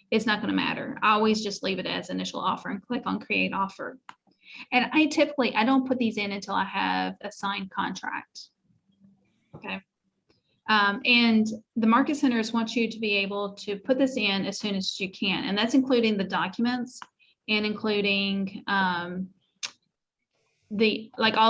It's not going to matter. I always just leave it as initial offer and click on create offer. And I don't put these in until I have a signed contract. Okay. And the market centers want you to be able to put this in as soon as you can. And that's including the documents and including all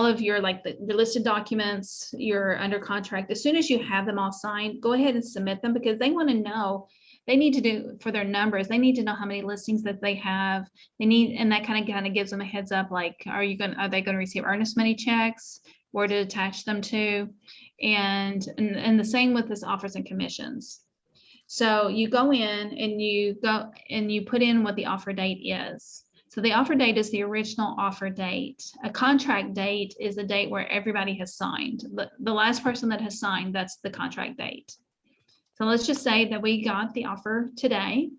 of your, like the listed documents, you're under contract. As soon as you have them all signed, go ahead and submit them, because they want to know, they need to do for their numbers. They need to know how many listings that they have. They need, and that kind of gives them a heads up. Like, are they going to receive earnest money checks, where to attach them to? And the same with this offers and commissions. So you go in and you put in what the offer date is. So the offer date is the original offer date. A contract date is the date where everybody has signed. The last person that has signed, that's the contract date. So let's just say that we got the offer today.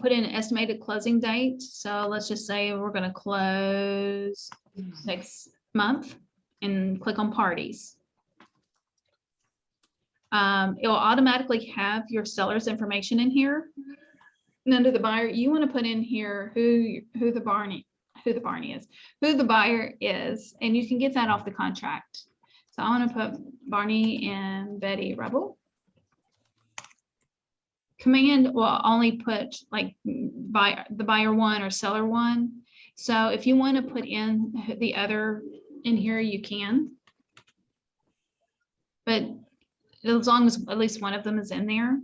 Put in an estimated closing date. So let's just say we're going to close next month and click on parties. It will automatically have your seller's information in here. And under the buyer, you want to put in here who the buyer is, and you can get that off the contract. So I want to put Barney and Betty Rebel. Command will only put like the buyer one or seller one. So if you want to put in the other in here, you can. But as long as at least one of them is in there.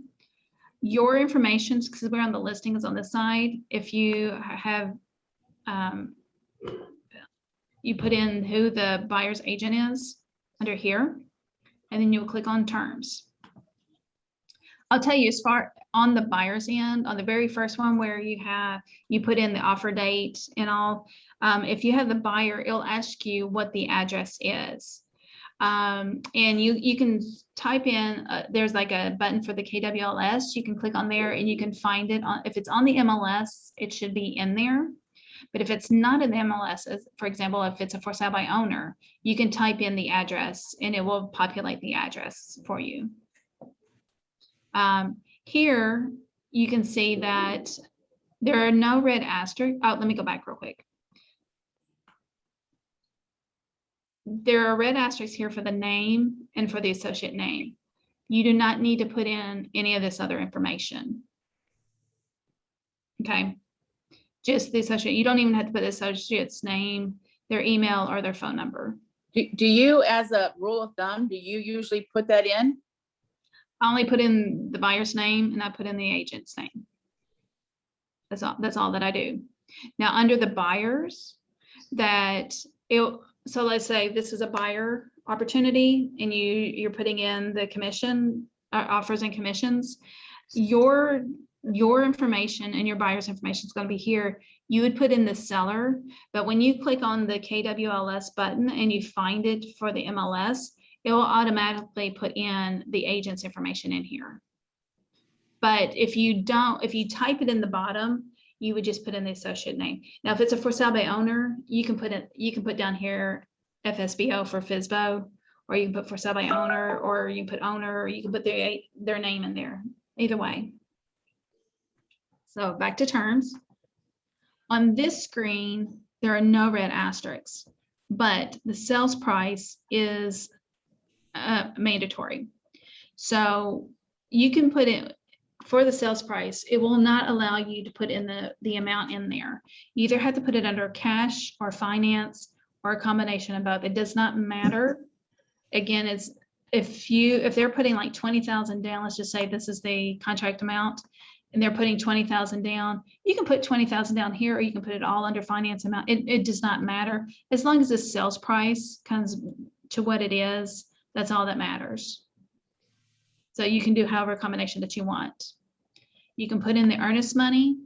Your information, because we're on the listings on this side, if you have, you put in who the buyer's agent is under here, and then you'll click on terms. I'll tell you, as far on the buyer's end, on the very first one where you put in the offer date and all, if you have the buyer, it'll ask you what the address is. And you can type in, there's like a button for the KWLS. You can click on there and you can find it on, if it's on the MLS, it should be in there. But if it's not in the MLS, for example, if it's a for sale by owner, you can type in the address and it will populate the address for you. Here, you can see that there are no red asterisks. Oh, let me go back real quick. There are red asterisks here for the name and for the associate name. You do not need to put in any of this other information. Okay, just the associate. You don't even have to put the associate's name, their email, or their phone number. Do you, as a rule of thumb, do you usually put that in? I only put in the buyer's name and I put in the agent's name. That's all that I do. Now under the buyers, so let's say this is a buyer opportunity and you're putting in the commission offers and commissions. Your information and your buyer's information is going to be here. You would put in the seller, but when you click on the KWLS button and you find it for the MLS, it will automatically put in the agent's information in here. But if you type it in the bottom, you would just put in the associate name. Now, if it's a for sale by owner, you can put down here FSBO for FSBO, or you can put for sale by owner, or you can put owner, or you can put their name in there. Either way. So back to terms. On this screen, there are no red asterisks, but the sales price is mandatory. So you can put it for the sales price. It will not allow you to put in the amount in there. You either have to put it under cash or finance or a combination of both. It does not matter. Again, it's if they're putting like 20,000 down, let's just say this is the contract amount and they're putting 20,000 down, you can put 20,000 down here, or you can put it all under finance amount. It does not matter. As long as the sales price comes to what it is, that's all that matters. So you can do however combination that you want. You can put in the earnest money.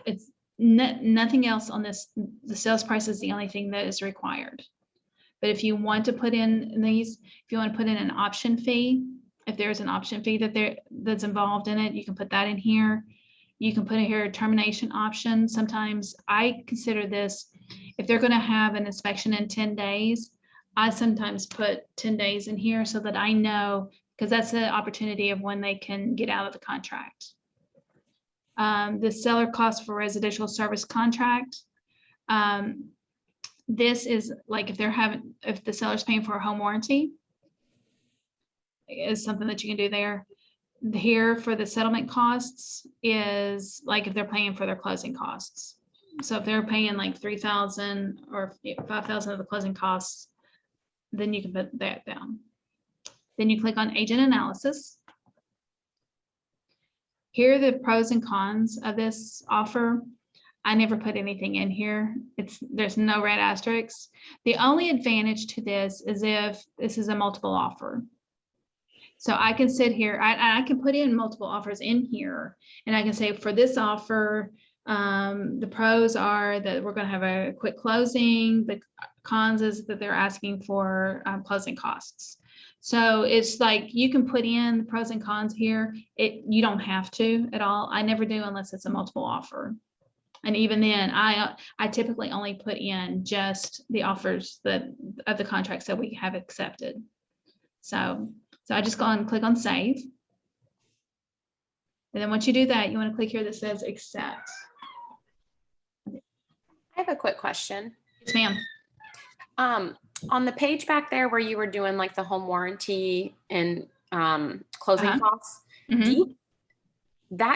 It's nothing else on this. The sales price is the only thing that is required. But if you want to put in these, if you want to put in an option fee, if there's an option fee that's involved in it, you can put that in here. You can put in here a termination option. Sometimes I consider this, if they're going to have an inspection in 10 days, I sometimes put 10 days in here so that I know, because that's the opportunity of when they can get out of the contract. The seller cost for residential service contract. This is like if the seller's paying for a home warranty, is something that you can do there. Here for the settlement costs is like if they're paying for their closing costs. So if they're paying like 3,000 or 5,000 of the closing costs, then you can put that down. Then you click on agent analysis. Here are the pros and cons of this offer. I never put anything in here. There's no red asterisks. The only advantage to this is if this is a multiple offer. So I can sit here, I can put in multiple offers in here, and I can say for this offer, the pros are that we're going to have a quick closing. The cons is that they're asking for closing costs. So it's like you can put in the pros and cons here. You don't have to at all. I never do unless it's a multiple offer. And even then, I typically only put in just the offers of the contracts that we have accepted. So I just go and click on save. And then once you do that, you want to click here that says accept. I have a quick question. Yes, ma'am. On the page back there where you were doing like the home warranty and closing costs, Mhm. do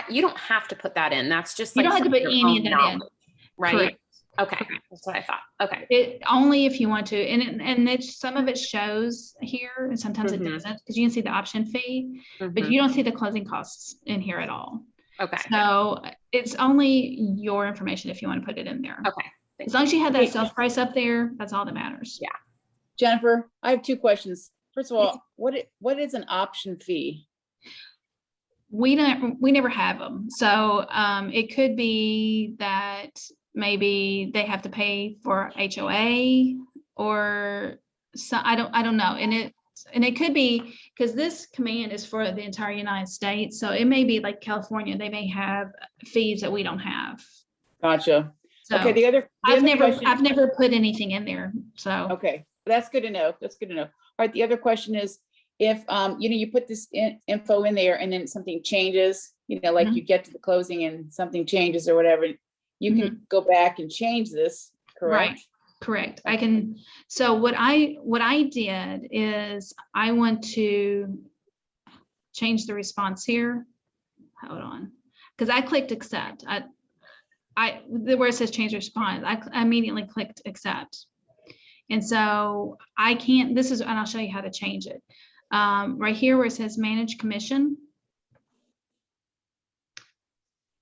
you don't have to put that in. That's just You like don't have to put your any own of that in. knowledge, right? Correct. Okay, Correct. that's what I thought. Okay. It only if you want to, and it's, some of it shows here, and sometimes it Mhm. doesn't, because you can see the option fee, but Mhm. you don't see the closing costs in here at all. Okay. So it's only your information if you want to put it in there. Okay. As long as you have that Okay. sales price up there, that's all that matters. Yeah. Jennifer, I have two questions. First of all, what is an option fee? We never have them. So it could be that maybe they have to pay for HOA or so, I don't know. And it could be because this command is for the entire United States. So it may be like California, they may have fees that we don't have. Gotcha. So Okay, the other I've question- never put anything in there. So Okay, that's good to know. That's good to know. All right, the other question is, if, you put this info in there and then something changes, like Mhm. you get to the closing and something changes or whatever, you can go back and change this, correct? Right. Correct. I can. So what I did is I want to change the response here. Hold on. Because I clicked accept. Where it says change response, I immediately clicked accept. And so I can't, and I'll show you how to change it. Right here where it says manage commission.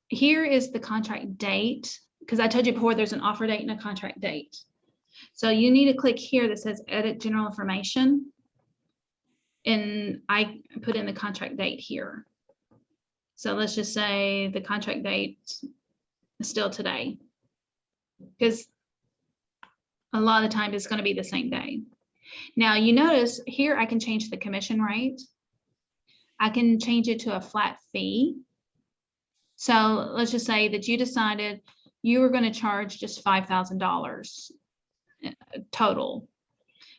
Here is the contract date, because I told you before there's an offer date and a contract date. So you need to click here that says edit general information. And I put in the contract date here. So let's just say the contract date is still today. Because a lot of the time it's going to be the same day. Now you notice here I can change the commission rate. I can change it to a flat fee. So let's just say that you decided you were going to charge just $5,000 total.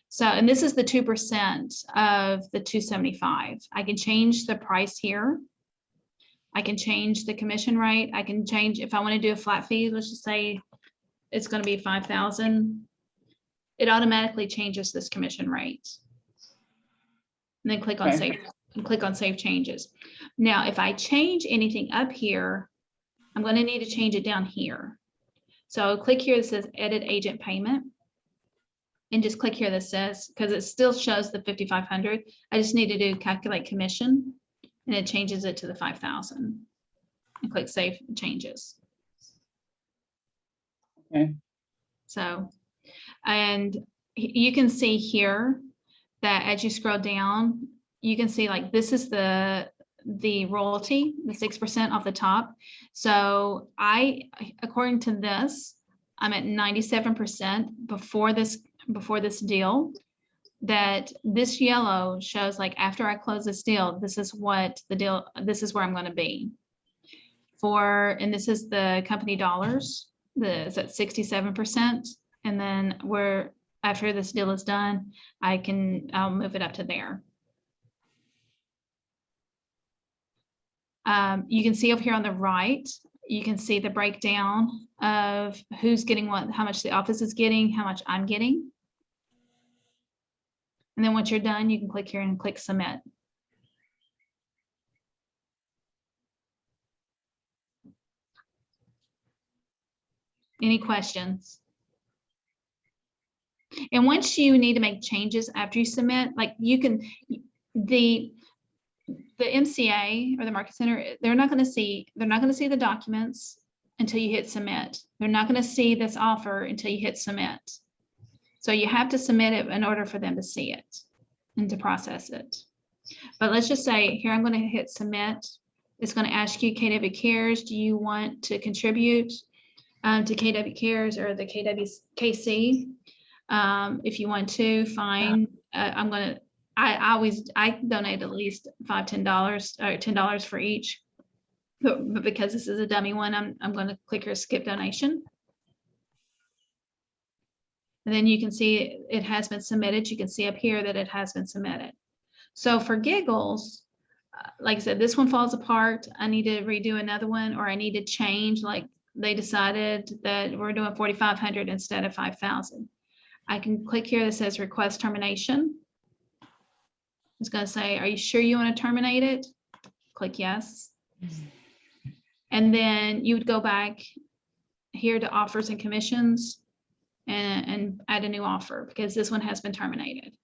So, and this is the 2% of the 275. I can change the price here. I can change the commission rate. I can change, if I want to do a flat fee, let's just say it's going to be 5,000. It automatically changes this commission rate. And then click on Okay. save and click on save changes. Now, if I change anything up here, I'm going to need to change it down here. So click here that says edit agent payment. And just click here that says, because it still shows the 5,500. I just need to do calculate commission and it changes it to the 5,000. And click save changes. Okay. So, and you can see here that as you scroll down, you can see like this is the royalty, the 6% off the top. So according to this, I'm at 97% before this deal. That this yellow shows like after I close this deal, this is what the deal, this is where I'm going to be. And this is the company dollars, it's at 67%. And then after this deal is done, I'll move it up to there. You can see over here on the right, you can see the breakdown of who's getting what, how much the office is getting, how much I'm getting. And then once you're done, you can click here and click submit. Any questions? And once you need to make changes after you submit, like you can, the MCA or the Market Center, they're not going to see the documents until you hit submit. They're not going to see this offer until you hit submit. So you have to submit it in order for them to see it and to process it. But let's just say here, I'm going to hit submit. It's going to ask you KW Cares. Do you want to contribute to KW Cares or the KC? If you want to, fine. I'm going to I donate at least $5, $10 or $10 for each. But because this is a dummy one, I'm going to click here, skip donation. And then you can see it has been submitted. You can see up here that it has been submitted. So for giggles, like I said, this one falls apart. I need to redo another one, or I need to change, like they decided that we're doing 4,500 instead of 5,000. I can click here that says request termination. It's going to say, are you sure you want to terminate it? Click yes. And then you would go back here to offers and commissions and add a new offer, because this one has been terminated.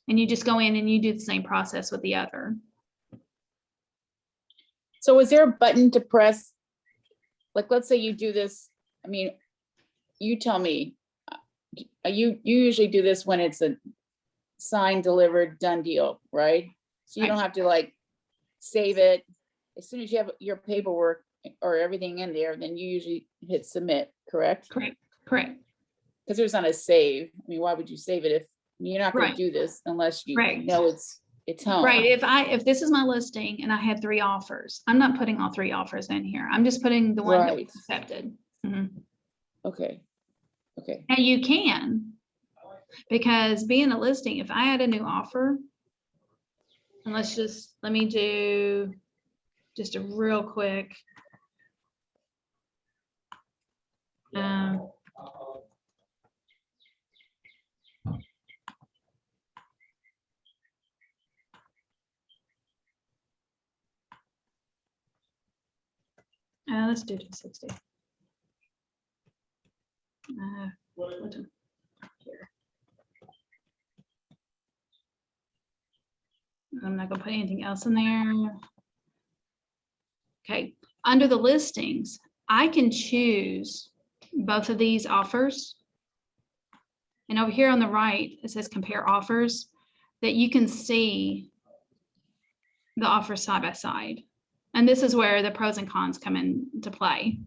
And you just go in and you do the same process with the other. So is there a button to press? Like, let's say you do this, I mean, you tell me, you usually do this when it's a signed, delivered, done deal, right? So you don't have to like save it. As soon as you have your paperwork or everything in there, then you usually hit submit, correct? Correct. Correct. Because there's not a save. I mean, why would you save it if you're not going Right. to do this unless you Right. know it's home? Right. If this is my listing and I had 3 offers, I'm not putting all 3 offers in here. I'm just putting the one that was Right. accepted. Mhm. Okay. Okay. And you can, because being a listing, if I had a new offer, and let me do just a real quick. Let's do 260. Here. I'm not gonna put anything else in there. Okay, under the listings, I can choose both of these offers. And over here on the right, it says compare offers, that you can see the offers side by side. And this is where the pros and cons come into play.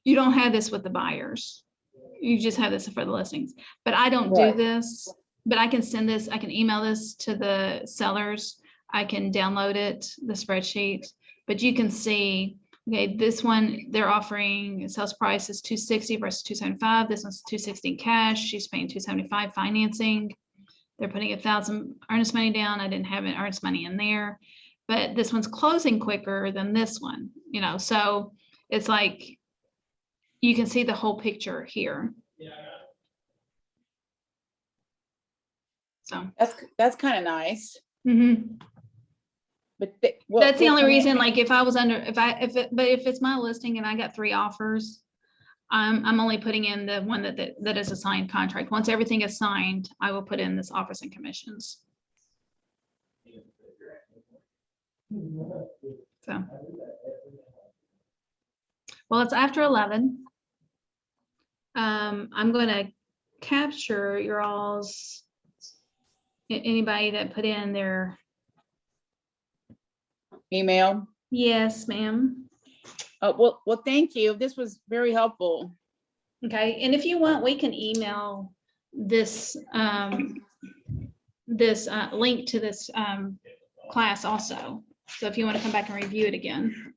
You don't have this with the buyers. You just have this for the listings. But I don't do Right. this, but I can send this, I can email this to the sellers. I can download it, the spreadsheet, but you can see, okay, this one, they're offering sales price is 260 versus 275. This one's 260 in cash. She's paying 275 financing. They're putting 1,000 earnest money down. I didn't have an earnest money in there, but this one's closing quicker than this one, you know, so it's like, you can see the whole picture here. So. That's kind of nice. Mhm. But That's the only reason, like if I was under, but if it's my listing and I got 3 offers, I'm only putting in the one that is a signed contract. Once everything is signed, I will put in this offers and commissions. So. Well, it's after 11. I'm going to capture your all's, anybody that put in their. email. Yes, ma'am. Well, thank you. This was very helpful. Okay, and if you want, we can email this link to this class also. So if you want to come back and review it again.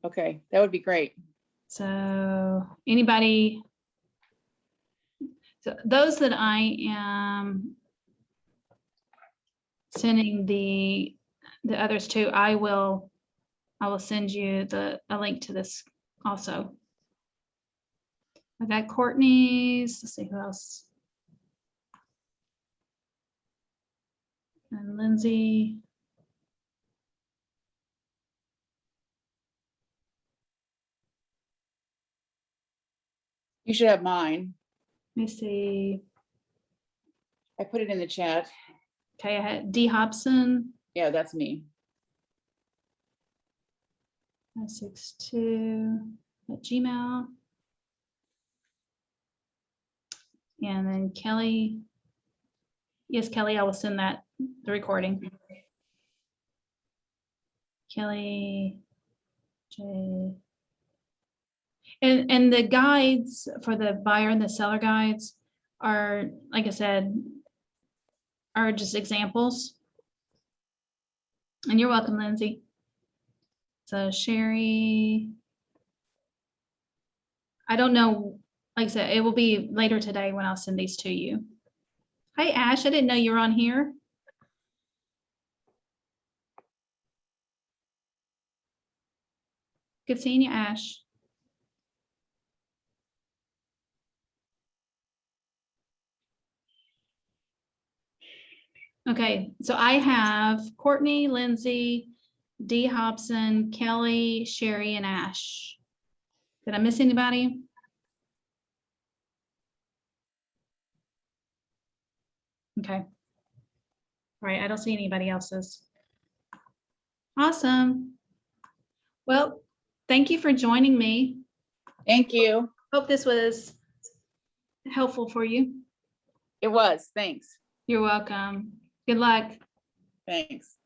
Okay, that would be great. So anybody, so those that I am sending the others to, I will send you a link to this also. I got Courtney's, let's see who else. And Lindsay. You should have mine. Let me see. I put it in the chat. Okay, I had D Hobson. Yeah, that's me. 962 at Gmail. And then Kelly. Yes, Kelly, I will send the recording. Kelly J. And the guides for the buyer and the seller guides are, like I said, are just examples. And you're welcome, Lindsay. So Sherry, I don't know, like I said, it will be later today when I'll send these to you. Hi, Ash, I didn't know you were on here. Good seeing you, Ash. Okay, so I have Courtney, Lindsay, Dee Hobson, Kelly, Sherry, and Ash. Did I miss anybody? Okay. All right, I don't see anybody else's. Awesome. Well, thank you for joining me. Thank you. Hope this was helpful for you. It was, thanks. You're welcome. Good luck. Thanks.